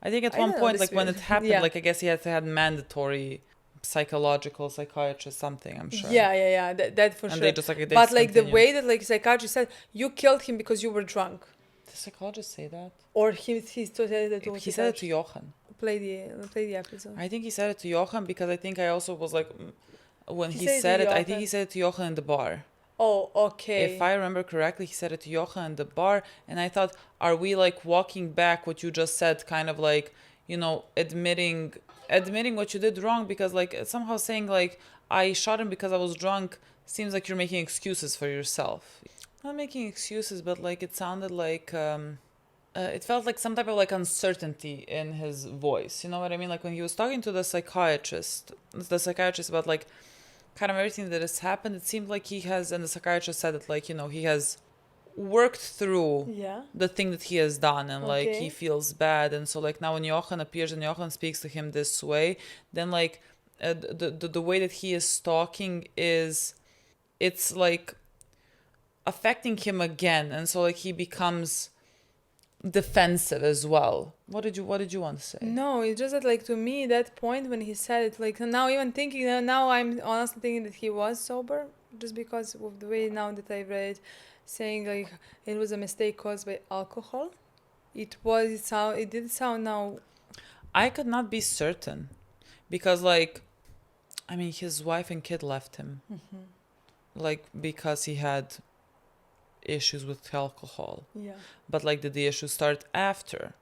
Speaker 2: I think at
Speaker 1: I
Speaker 2: one
Speaker 1: don't know
Speaker 2: point,
Speaker 1: this
Speaker 2: like when
Speaker 1: weird-
Speaker 2: it happened,
Speaker 1: yeah.
Speaker 2: like I guess he had to have mandatory psychological psychiatrist something. I'm sure.
Speaker 1: Yeah. That for
Speaker 2: And
Speaker 1: sure.
Speaker 2: they just like they
Speaker 1: But like the
Speaker 2: discontinued.
Speaker 1: way that like psychiatrist said, you killed him because you were drunk,
Speaker 2: Did the psychologist say that?
Speaker 1: or he said it to
Speaker 2: He said it to Johan.
Speaker 1: play the episode.
Speaker 2: I think he said it to Johan because I think I also was like, when
Speaker 1: He
Speaker 2: he
Speaker 1: said it
Speaker 2: said
Speaker 1: to
Speaker 2: it, I
Speaker 1: Johan.
Speaker 2: think he said it to Johan in the bar.
Speaker 1: Oh, okay.
Speaker 2: If I remember correctly, he said it to Johan in the bar, and I thought, are we like walking back what you just said, kind of like, you know, admitting what you did wrong, because like somehow saying like I shot him because I was drunk seems like you're making excuses for yourself. Not making excuses, but like it sounded like it felt like some type of like uncertainty in his voice. You know what I mean? Like when he was talking to the psychiatrist about like kind of everything that has happened, it seemed like he has, and the psychiatrist said that like, you know, he has worked through
Speaker 1: Yeah.
Speaker 2: the thing that he has done, and like
Speaker 1: Okay.
Speaker 2: he feels bad, and so like now when Johan appears and Johan speaks to him this way, then like the way that he is talking is, it's like affecting him again, and so like he becomes defensive as well. What did you want to say?
Speaker 1: No, it's just that like to me that point when he said it, like now even thinking now I'm honestly thinking that he was sober, just because of the way now that I read saying like it was a mistake caused by alcohol. It did sound now.
Speaker 2: I could not be certain because like I mean his wife and kid left him like because he had issues with alcohol.
Speaker 1: Yeah.
Speaker 2: But like did the issue start after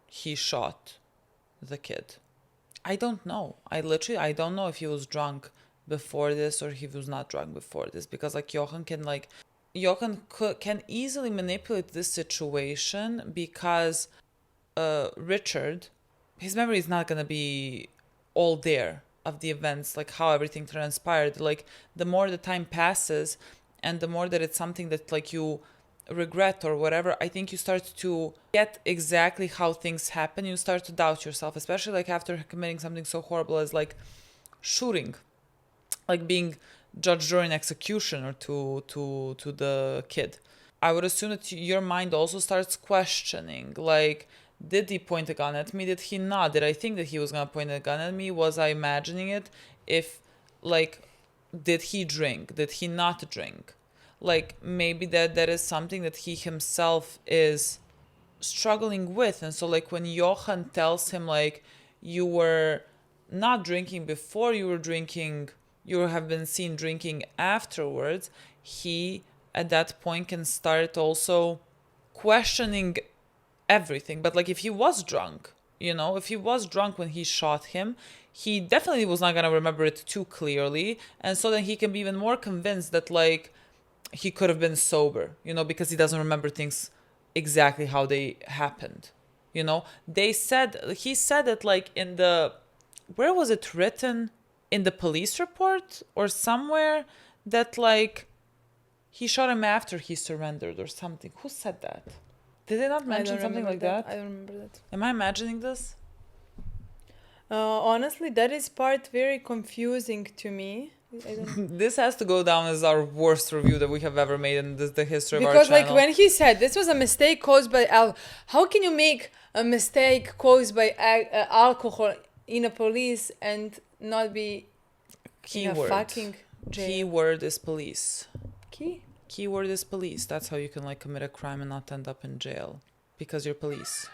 Speaker 2: he shot the kid? I don't know. I don't know if he was drunk before this or he was not drunk before this, because like Johan can easily manipulate this situation because Richard, his memory is not going to be all there of the events, like how everything transpired. Like the more the time passes and the more that it's something that like you regret or whatever, I think you start to get exactly how things happen. You start to doubt yourself, especially like after committing something so horrible as like shooting, like being judge, jury, and executioner to the kid. I would assume that your mind also starts questioning, like, did he point a gun at me? Did he not? Did I think that he was gonna point a gun at me? Was I imagining it? If, like, did he drink? Did he not drink? Like, maybe that is something that he himself is struggling with. And so, like, when Johan tells him, like, you were not drinking before, you were drinking, you have been seen drinking afterwards, he, at that point, can start also questioning everything. But, like, if he was drunk, You know, if he was drunk when he shot him, he definitely was not going to remember it too clearly. And so then he can be even more convinced that, like, he could have been sober, you know, because he doesn't remember things exactly how they happened. You know, he said it like in the, where was it written? In the police report or somewhere, that like he shot him after he surrendered or something. Who said that? Did they not mention something like that?
Speaker 1: I don't remember that.
Speaker 2: Am I imagining this?
Speaker 1: Honestly, that is part very confusing to me. I don't
Speaker 2: This has to go down as our worst review that we have ever made in the history of our
Speaker 1: because
Speaker 2: channel.
Speaker 1: like when he said this was a mistake caused by how can you make a mistake caused by alcohol in a police and not be in a
Speaker 2: Keyword.
Speaker 1: fucking jail?
Speaker 2: Keyword is police.
Speaker 1: Key?
Speaker 2: Keyword is police. That's how you can like commit a crime and not end up in jail. Because you're police.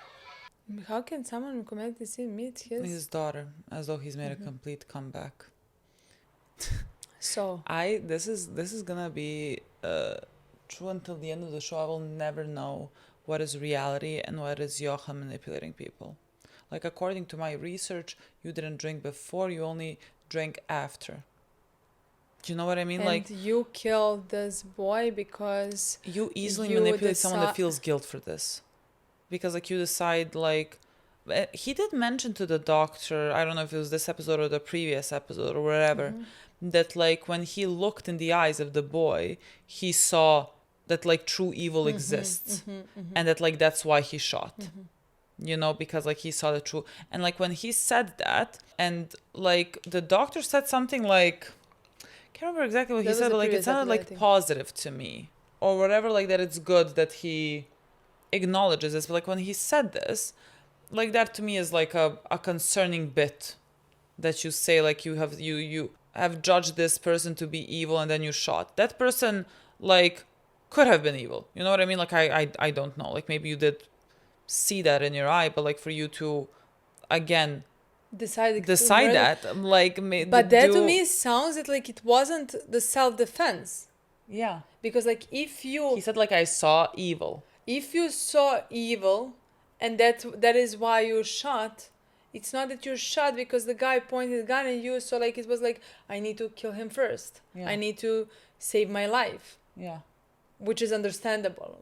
Speaker 1: How can someone commit this in meet
Speaker 2: His daughter, as though he's made a complete comeback.
Speaker 1: So
Speaker 2: This is gonna be true until the end of the show. I will never know what is reality and what is Johan manipulating people. Like, according to my research, you didn't drink before, you only drank after. Do you know what I mean?
Speaker 1: and
Speaker 2: Like,
Speaker 1: you killed this boy because
Speaker 2: you easily
Speaker 1: you
Speaker 2: manipulate someone that
Speaker 1: deci-
Speaker 2: feels guilt for this. Because, like, you decide, like, he did mention to the doctor, I don't know if it was this episode or the previous episode or wherever, that, like, when he looked in the eyes of the boy, he saw that, like, true evil exists. And that, like, that's why he shot. You know, because, like, he saw the true. And, like, when he said that, and, like, the doctor said something like, I can't remember exactly what he
Speaker 1: That was
Speaker 2: said,
Speaker 1: the
Speaker 2: but, like, it
Speaker 1: previous
Speaker 2: sounded
Speaker 1: episode, I
Speaker 2: like
Speaker 1: think.
Speaker 2: positive to me. Or whatever, like, that it's good that he acknowledges this. But, like, when he said this, like, that to me is like a concerning bit that you say, like, you have judged this person to be evil and then you shot that person. Like, could have been evil, you know what I mean? Like, I don't know, like, maybe you did see that in your eye, but, like, for you to again
Speaker 1: decide
Speaker 2: that, like,
Speaker 1: but that to me sounds like it wasn't the self-defense,
Speaker 2: yeah,
Speaker 1: because like if
Speaker 2: he
Speaker 1: you
Speaker 2: said, like, I saw evil.
Speaker 1: saw evil and that is why you shot, it's not that you shot because the guy pointed a gun at you, so like it was like I need to kill him first.
Speaker 2: Yeah.
Speaker 1: I need to save my life,
Speaker 2: Yeah,
Speaker 1: which is understandable,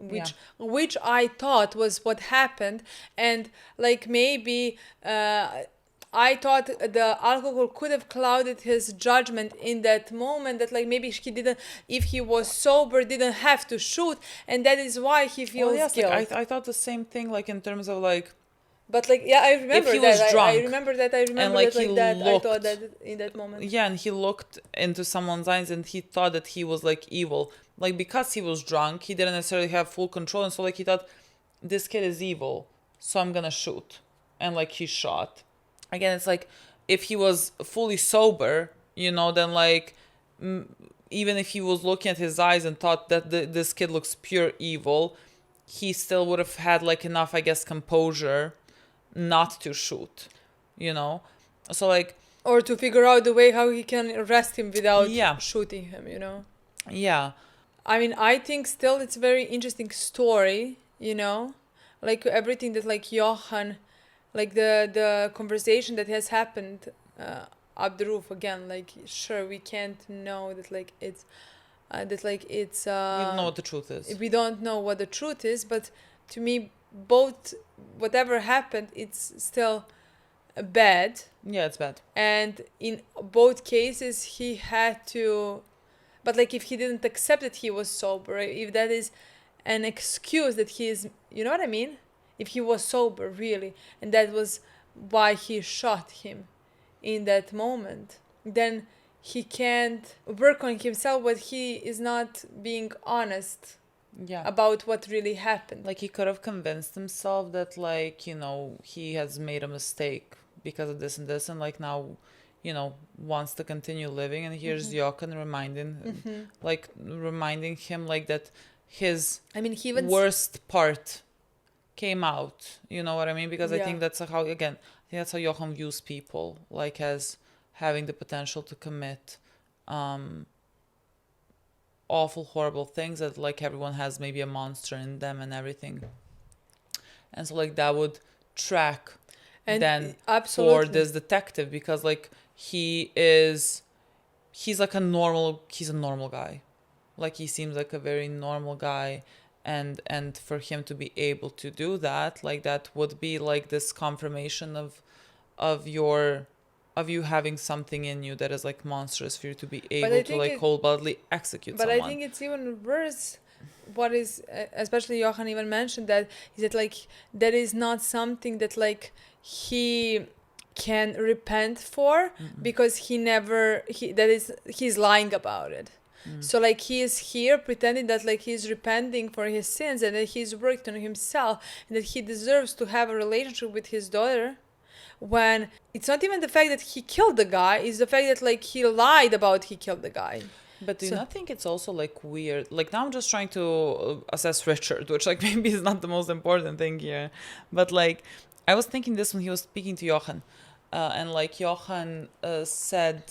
Speaker 1: which I thought was what happened. And like maybe I thought the alcohol could have clouded his judgment in that moment, that like maybe he didn't, if he was sober, didn't have to shoot, and that is why he feels
Speaker 2: yes,
Speaker 1: guilt.
Speaker 2: like, I thought the same thing, like, in terms of, like,
Speaker 1: But like yeah, I remember
Speaker 2: he
Speaker 1: that.
Speaker 2: was drunk,
Speaker 1: I remember that. I remember
Speaker 2: like,
Speaker 1: that like
Speaker 2: he
Speaker 1: that. I thought
Speaker 2: looked-
Speaker 1: that in that moment.
Speaker 2: yeah, and he looked into someone's eyes and he thought that he was, like, evil, like, because he was drunk, he didn't necessarily have full control, and so, like, he thought this kid is evil, so I'm gonna shoot, and, like, he shot. Again, it's like, if he was fully sober, you know, then, like, even if he was looking at his eyes and thought that this kid looks pure evil, he still would have had, like, enough, I guess, composure not to shoot, you know? So, like,
Speaker 1: Or to figure out the way how he can arrest him without
Speaker 2: Yeah.
Speaker 1: shooting him, you know?
Speaker 2: yeah,
Speaker 1: I mean, I think still it's a very interesting story, you know? Like everything that like Johan, like the conversation that has happened up the roof again, like sure we can't know that like it's that like it's
Speaker 2: we don't know what the truth is.
Speaker 1: we don't know what the truth is, but to me both whatever happened it's still bad,
Speaker 2: Yeah, it's bad.
Speaker 1: and in both cases he had to, but like if he didn't accept that he was sober, if that is an excuse that he is, you know what I mean, if he was sober really and that was why he shot him in that moment, then he can't work on himself, but he is not being honest
Speaker 2: Yeah.
Speaker 1: about what really happened.
Speaker 2: Like, he could have convinced himself that, like, you know, he has made a mistake because of this and this, and, like, now, you know, wants to continue living, and here's Jochen reminding him, like, that his
Speaker 1: I mean, he even
Speaker 2: worst part came out, you know what I mean? Because I
Speaker 1: Yeah.
Speaker 2: think that's how, again, I think that's how Johan views people, like, as having the potential to commit awful, horrible things, that, like, everyone has maybe a monster in them and everything. And so, like, that would track than for
Speaker 1: absolutely.
Speaker 2: this detective, because like he's like he's a normal guy. Like he seems like a very normal guy, and for him to be able to do that, like that would be like this confirmation of your of you having something in you that is like monstrous for you to be
Speaker 1: But I
Speaker 2: able to
Speaker 1: think
Speaker 2: like wholeheartedly execute
Speaker 1: But
Speaker 2: someone.
Speaker 1: I think it's even worse. What is, especially Johan even mentioned that, is that like that is not something that like he can repent for, because he's lying about it. So like he is here pretending that like he's repenting for his sins and that he's worked on himself and that he deserves to have a relationship with his daughter, when it's not even the fact that he killed the guy, it's the fact that like he lied about he killed the guy.
Speaker 2: But do you
Speaker 1: So-
Speaker 2: not think it's also like weird? Like now I'm just trying to assess Richard, which like maybe is not the most important thing here. But like I was thinking this when he was speaking to Johan, and like Johan said,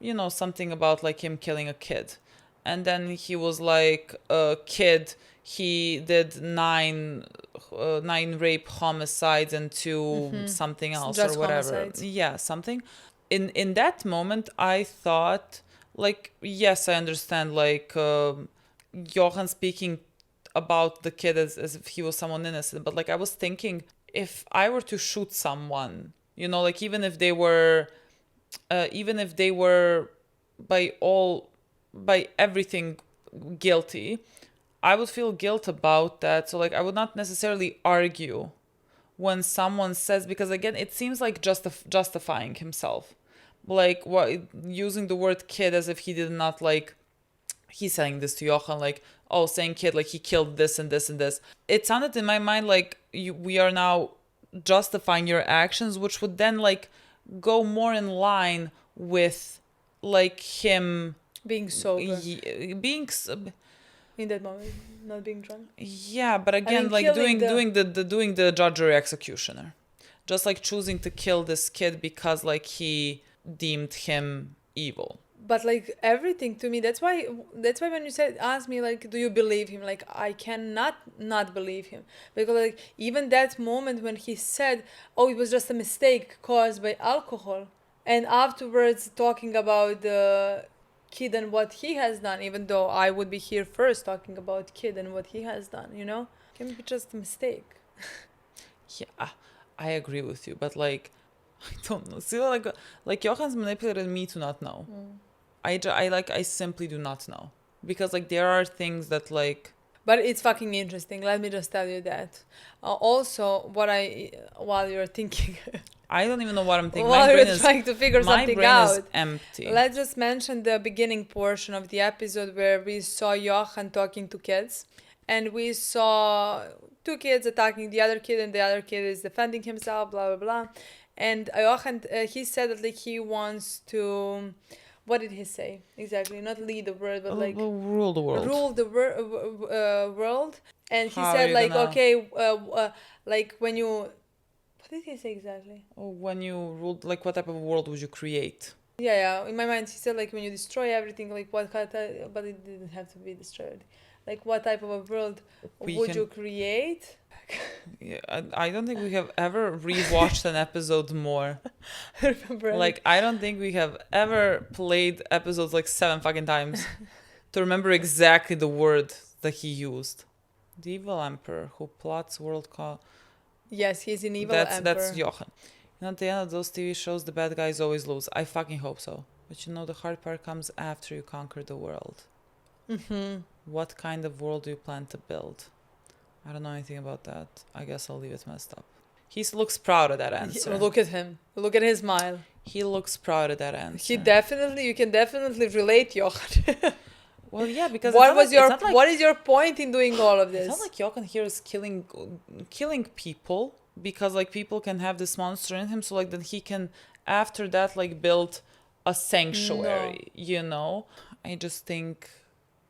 Speaker 2: you know, something about like him killing a kid, and then he was like a kid. He did nine rape homicides and two something else
Speaker 1: Just
Speaker 2: or whatever.
Speaker 1: homicides.
Speaker 2: Yeah, something. In that moment, I thought like yes, I understand like Johan speaking about the kid as if he was someone innocent, but like I was thinking if I were to shoot someone, you know, like even if they were by everything guilty, I would feel guilt about that. So like I would not necessarily argue when someone says, because again it seems like justifying himself, like what, using the word kid as if he did not like, he's saying this to Johan like, oh, saying kid like he killed this and this and this. It sounded in my mind like we are now justifying your actions, which would then like go more in line with like him
Speaker 1: Being sober
Speaker 2: being
Speaker 1: in that moment, not being drunk.
Speaker 2: yeah, but again
Speaker 1: mean,
Speaker 2: like
Speaker 1: killing
Speaker 2: doing the judge or executioner, just like choosing to kill this kid because like he deemed him evil.
Speaker 1: But like everything to me, that's why when you said, ask me like, do you believe him, like I cannot not believe him, because like even that moment when he said, oh, it was just a mistake caused by alcohol, and afterwards talking about the kid and what he has done, even though I would be here first talking about kid and what he has done, you know, can be just a mistake.
Speaker 2: Yeah, I agree with you, but like I don't know. See, like Johan's manipulated me to not know. I simply do not know, because like there are things that like.
Speaker 1: But it's fucking interesting. Let me just tell you that. Also, while you're thinking,
Speaker 2: I don't even know what I'm thinking.
Speaker 1: while you're trying to figure something
Speaker 2: my brain
Speaker 1: out,
Speaker 2: is empty.
Speaker 1: let's just mention the beginning portion of the episode where we saw Johan talking to kids, and we saw two kids attacking the other kid, and the other kid is defending himself, blah blah blah. And Johan, he said that like he wants to. What did he say exactly? Not lead the world, but like
Speaker 2: rule the world.
Speaker 1: Rule the world. And he
Speaker 2: How
Speaker 1: said
Speaker 2: are you
Speaker 1: like,
Speaker 2: gonna-
Speaker 1: okay, like when you. What did he say exactly?
Speaker 2: When you ruled, like what type of world would you create?
Speaker 1: Yeah. In my mind, he said like when you destroy everything, like what kind of, but it didn't have to be destroyed. Like what type of a world would you create?
Speaker 2: Yeah, I don't think we have ever rewatched an episode more.
Speaker 1: I remember.
Speaker 2: Like I don't think we have ever played episodes like 7 fucking times to remember exactly the word that he used. The evil emperor who plots world call.
Speaker 1: Yes, he's an evil
Speaker 2: That's
Speaker 1: emperor.
Speaker 2: Johan. And at the end of those TV shows, the bad guys always lose. I fucking hope so. But you know, the hard part comes after you conquer the world.
Speaker 1: Mm-hmm.
Speaker 2: What kind of world do you plan to build? I don't know anything about that. I guess I'll leave it messed up. He looks proud of that answer.
Speaker 1: Look at him. Look at his smile.
Speaker 2: He looks proud of that answer.
Speaker 1: You can definitely relate, Johan.
Speaker 2: Well, yeah, because
Speaker 1: what is your point in doing all of this?
Speaker 2: It's not like Johan here is killing people, because like people can have this monster in him, so like that he can after that like build a sanctuary. No. You know, I just think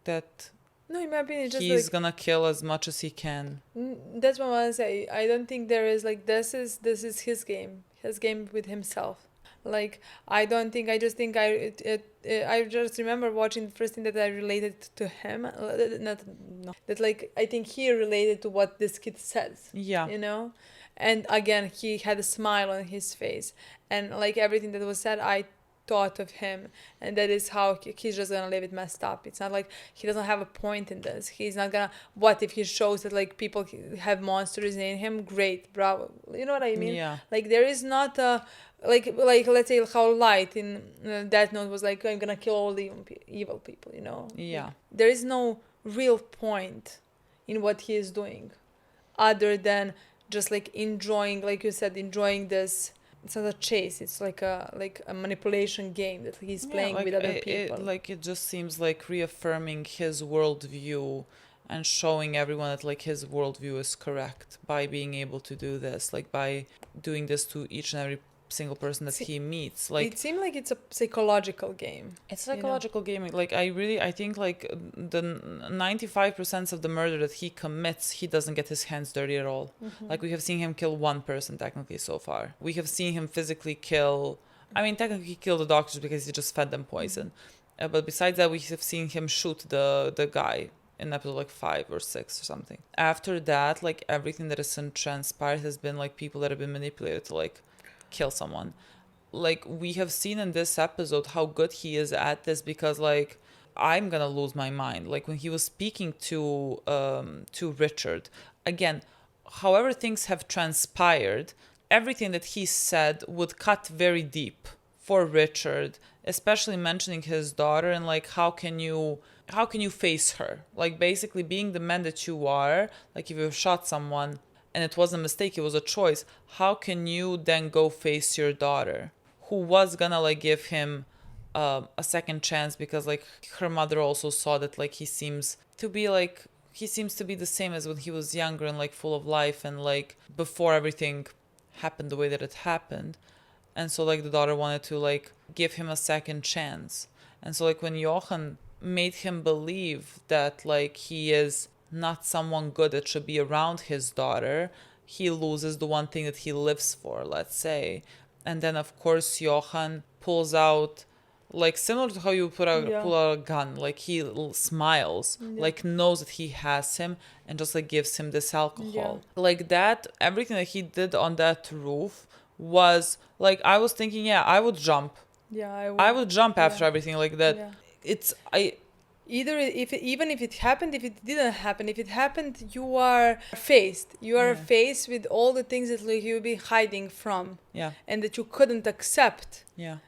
Speaker 2: that.
Speaker 1: No, in my opinion, just
Speaker 2: he's
Speaker 1: like,
Speaker 2: gonna kill as much as he can.
Speaker 1: That's what I want to say. I don't think there is like this is his game with himself. Like, I don't think, I just think I just remember watching the first thing that I related to him, not, no, that like, I think he related to what this kid says,
Speaker 2: Yeah.
Speaker 1: you know? And again, he had a smile on his face. And like everything that was said, I thought of him, and that is how he's just gonna leave it messed up. It's not like he doesn't have a point in this. He's not gonna, what if he shows that like people have monsters in him? Great, bravo, you know what I mean?
Speaker 2: Yeah.
Speaker 1: Like there is not a like let's say how Light in Death Note was like, I'm gonna kill all the evil people, you know?
Speaker 2: Yeah.
Speaker 1: Like, there is no real point in what he is doing other than just like enjoying, like you said, enjoying this. It's not a chase, it's like a manipulation game that he's playing
Speaker 2: like,
Speaker 1: with other people.
Speaker 2: It just seems like reaffirming his worldview and showing everyone that like his worldview is correct by being able to do this, like by doing this to each and every single person that he meets. Like,
Speaker 1: it seemed like it's a psychological game.
Speaker 2: it's psychological gaming. Like, I think like the 95% of the murder that he commits, he doesn't get his hands dirty at all. Like, we have seen him kill one person technically so far. We have seen him physically kill, I mean, technically he killed the doctors because he just fed them poison. But besides that, we have seen him shoot the guy in episode like 5 or 6 or something. After that, like, everything that has transpired has been like people that have been manipulated to like kill someone. Like, we have seen in this episode how good he is at this, because like, I'm gonna lose my mind. Like, when he was speaking to Richard, again, however things have transpired, everything that he said would cut very deep for Richard, especially mentioning his daughter, and like, how can you face her? Like, basically being the man that you are, like, if you've shot someone and it wasn't a mistake, it was a choice, how can you then go face your daughter, who was gonna like give him a second chance, because like her mother also saw that like he seems to be the same as when he was younger and like full of life and like before everything happened the way that it happened. And so like the daughter wanted to like give him a second chance. And so like when Johan made him believe that like he is not someone good that should be around his daughter, he loses the one thing that he lives for, let's say. And then of course Johan pulls out, like similar to how you pull out a gun, like he smiles, like knows that he has him, and just like gives him this alcohol. Like that, everything that he did on that roof was like, I was thinking, I would jump. I would jump after everything like that. It's
Speaker 1: Either even if it happened, if it didn't happen, if it happened, you are faced with all the things that like, you'll be hiding from, and that you couldn't accept,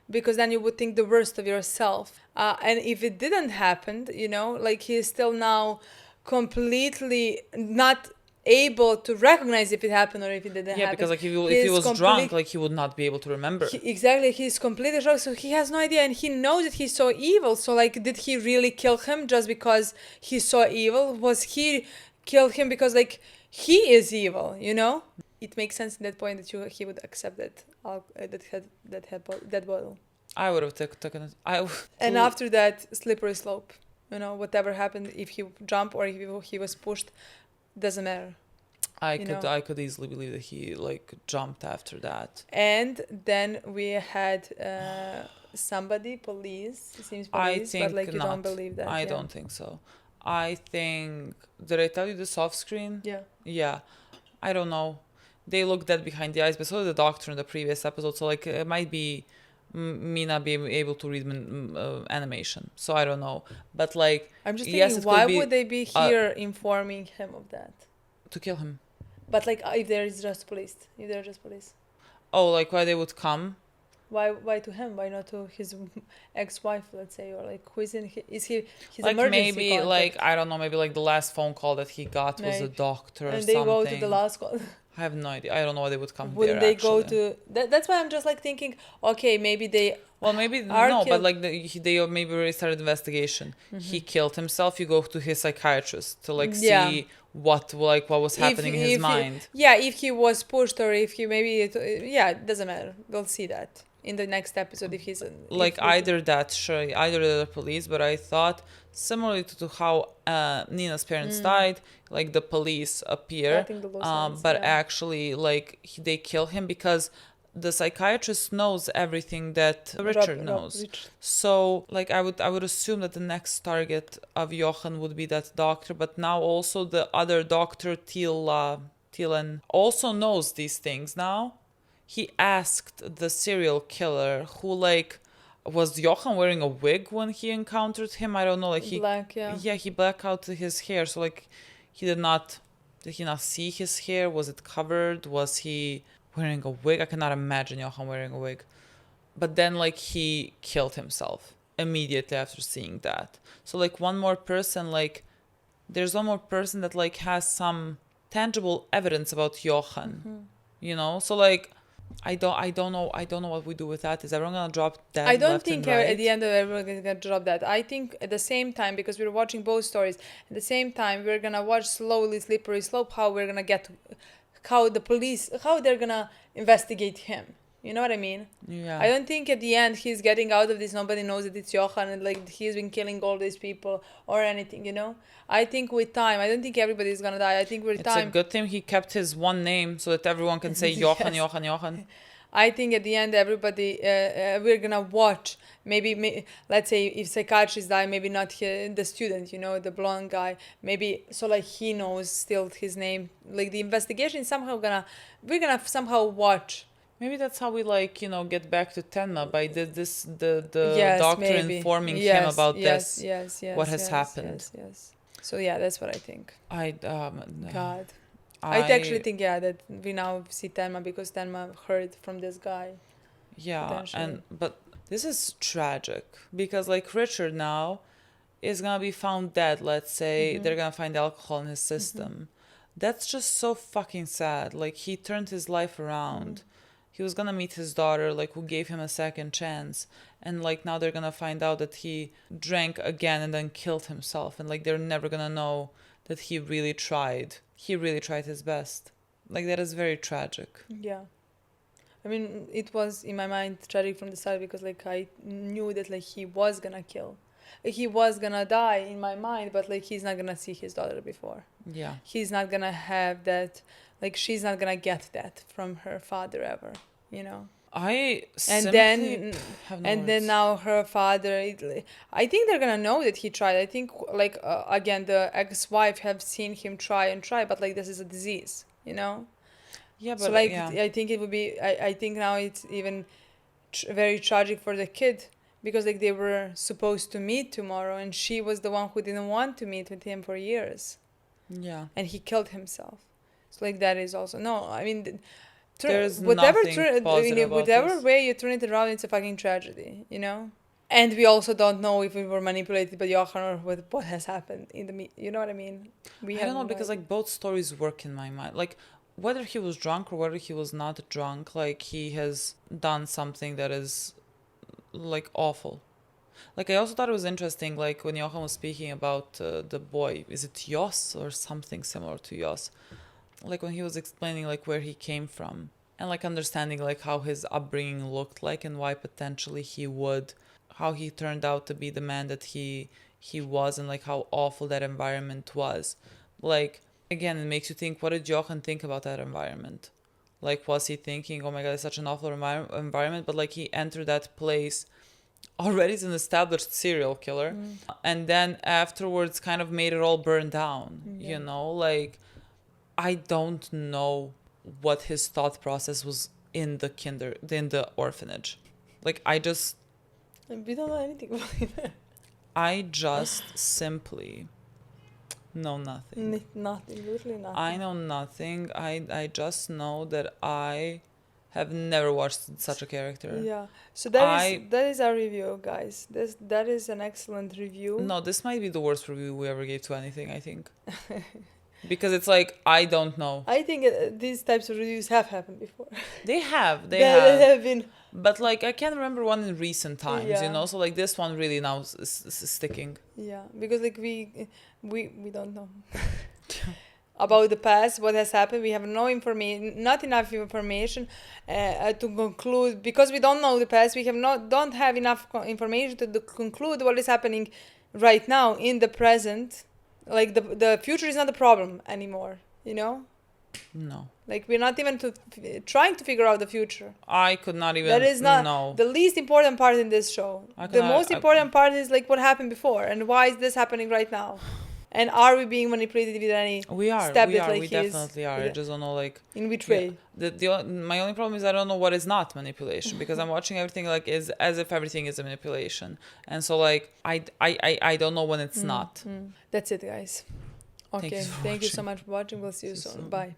Speaker 1: because then you would think the worst of yourself. And if it didn't happen, you know, like he is still now completely not able to recognize if it happened or if it didn't happen.
Speaker 2: Because like if he was drunk, like he would not be able to remember.
Speaker 1: Exactly, he's completely drunk, so he has no idea, and he knows that he's so evil. So like, did he really kill him just because he's so evil? Was he killed him because like he is evil? You know, it makes sense in that point that he would accept that that bottle.
Speaker 2: I would have taken it.
Speaker 1: And after that, slippery slope. You know, whatever happened, if he jumped or if he was pushed, doesn't matter.
Speaker 2: I could easily believe that he like jumped after that.
Speaker 1: And then we had police, it seems police, but like you don't believe that.
Speaker 2: I don't think so. I think, did I tell you this off screen? Yeah. I don't know. They look dead behind the eyes, but so did the doctor in the previous episode. So like, it might be me not being able to read animation, so I don't know. But like,
Speaker 1: I'm just thinking, why would they be here informing him of that?
Speaker 2: To kill him.
Speaker 1: But like, if they're just police.
Speaker 2: Oh, like why they would come?
Speaker 1: Why to him? Why not to his ex-wife, let's say, or like who is in? Is he his
Speaker 2: like
Speaker 1: emergency
Speaker 2: maybe
Speaker 1: contact?
Speaker 2: like, I don't know, maybe like the last phone call that he got was a doctor or something.
Speaker 1: And they go to the last call.
Speaker 2: I have no idea. I don't know why they would come
Speaker 1: Wouldn't
Speaker 2: there.
Speaker 1: They go to? That's why I'm just like thinking. Okay, maybe they.
Speaker 2: Well, maybe no, but like they maybe already started investigation. He killed himself. You go to his psychiatrist to like see what was happening in his mind.
Speaker 1: If he was pushed or if he it doesn't matter. We'll see that in the next episode if he's
Speaker 2: either the police. But I thought similarly to how Nina's parents died, like the police appear, actually like they kill him because the psychiatrist knows everything that Richard knows. So like I would assume that the next target of Johan would be that doctor, but now also the other doctor, Thielen, also knows these things now. He asked the serial killer who like was Johan wearing a wig when he encountered him? I don't know, like he
Speaker 1: Black, yeah.
Speaker 2: Yeah, he blacked out his hair, so like did he not see his hair? Was it covered? Was he wearing a wig? I cannot imagine Johan wearing a wig. But then like he killed himself immediately after seeing that. So like one more person, like there's one more person that like has some tangible evidence about Johan. You know? So like I don't know what we do with that. Is everyone gonna drop that?
Speaker 1: I don't
Speaker 2: left
Speaker 1: think
Speaker 2: and right?
Speaker 1: at the end of everyone is gonna drop that. I think at the same time, because we're watching both stories, at the same time we're gonna watch slowly, slippery slope, how we're gonna get how the police, how they're gonna investigate him. You know what I mean?
Speaker 2: Yeah.
Speaker 1: I don't think at the end he's getting out of this. Nobody knows that it's Johan and like he's been killing all these people or anything. You know? I think with time, I don't think everybody's gonna die. I think with time.
Speaker 2: It's a good thing he kept his one name so that everyone can say Johan,
Speaker 1: Yes.
Speaker 2: Johan.
Speaker 1: I think at the end, everybody, we're gonna watch. Maybe, let's say, if psychiatrist die, maybe not the student, you know, the blonde guy. Maybe so, like he knows still his name. Like the investigation is somehow we're gonna somehow watch.
Speaker 2: Maybe that's how we like, you know, get back to Tenma by the
Speaker 1: Yes,
Speaker 2: doctor
Speaker 1: maybe.
Speaker 2: informing him
Speaker 1: Yes,
Speaker 2: about
Speaker 1: yes,
Speaker 2: this.
Speaker 1: yes,
Speaker 2: what has
Speaker 1: yes,
Speaker 2: happened.
Speaker 1: Yes. So yeah, that's what I think. God. I actually think that we now see Tenma because Tenma heard from this guy.
Speaker 2: Yeah,
Speaker 1: potentially.
Speaker 2: but this is tragic because like Richard now is gonna be found dead. Let's say they're gonna find alcohol in his system. That's just so fucking sad. Like he turned his life around. He was gonna meet his daughter, like who gave him a second chance, and like now they're gonna find out that he drank again and then killed himself, and like they're never gonna know that he really tried. He really tried his best. Like that is very tragic.
Speaker 1: Yeah. I mean, it was in my mind tragic from the start because like I knew that like he was gonna kill. He was gonna die in my mind, but like he's not gonna see his daughter before.
Speaker 2: Yeah.
Speaker 1: He's not gonna have that, like she's not gonna get that from her father ever, you know.
Speaker 2: I
Speaker 1: And
Speaker 2: simply
Speaker 1: then
Speaker 2: have no
Speaker 1: and then
Speaker 2: words.
Speaker 1: now her father, I think they're gonna know that he tried. I think like again the ex-wife have seen him try and try, but like this is a disease, you know.
Speaker 2: Yeah, but
Speaker 1: So like
Speaker 2: yeah.
Speaker 1: I think it would be I think now it's even very tragic for the kid because like they were supposed to meet tomorrow and she was the one who didn't want to meet with him for years
Speaker 2: Yeah.
Speaker 1: and he killed himself. So like that is also no. I mean,
Speaker 2: There's nothing positive about
Speaker 1: whatever
Speaker 2: this.
Speaker 1: way you turn it around, it's a fucking tragedy, you know. And we also don't know if we were manipulated by Johan or with what has happened in the you know what I mean?
Speaker 2: I don't know because like both stories work in my mind. Like whether he was drunk or whether he was not drunk, like he has done something that is like awful. Like I also thought it was interesting, like when Johan was speaking about the boy, is it Jos or something similar to Jos? Like when he was explaining like where he came from and like understanding like how his upbringing looked like and why potentially how he turned out to be the man that he was and like how awful that environment was. Like again, it makes you think, what did Johan think about that environment? Like was he thinking, oh my god, it's such an awful environment, but like he entered that place already as an established serial killer and then afterwards kind of made it all burn down, you know. Like I don't know what his thought process was in the orphanage. Like
Speaker 1: we don't know anything about it.
Speaker 2: I just simply know nothing.
Speaker 1: Nothing, literally nothing.
Speaker 2: I know nothing. I just know that I have never watched such a character.
Speaker 1: Yeah. So that is our review, guys. That is an excellent review.
Speaker 2: No, this might be the worst review we ever gave to anything, I think. Because it's like, I don't know.
Speaker 1: I think these types of reviews have happened before.
Speaker 2: They have.
Speaker 1: They have been.
Speaker 2: But like, I can't remember one in recent times, you
Speaker 1: Yeah.
Speaker 2: know? So like, this one really now is sticking.
Speaker 1: Yeah, because like we don't know about the past, what has happened. We have no information, not enough information to conclude, because we don't know the past. We don't have enough information to conclude what is happening right now in the present. Like the future is not a problem anymore, you know.
Speaker 2: No.
Speaker 1: Like we're not even trying to figure out the future.
Speaker 2: I could not even.
Speaker 1: That is not
Speaker 2: No.
Speaker 1: the least important part in this show. The most important part is like what happened before and why is this happening right now. And are we being manipulated with any
Speaker 2: We are.
Speaker 1: step
Speaker 2: We
Speaker 1: that
Speaker 2: are.
Speaker 1: like
Speaker 2: We
Speaker 1: he's
Speaker 2: definitely are. I just don't know like
Speaker 1: in which way.
Speaker 2: My only problem is I don't know what is not manipulation because I'm watching everything like is as if everything is a manipulation, and so like I don't know when it's not.
Speaker 1: That's it, guys. Okay, thank you so much for watching. We'll see you soon. Bye.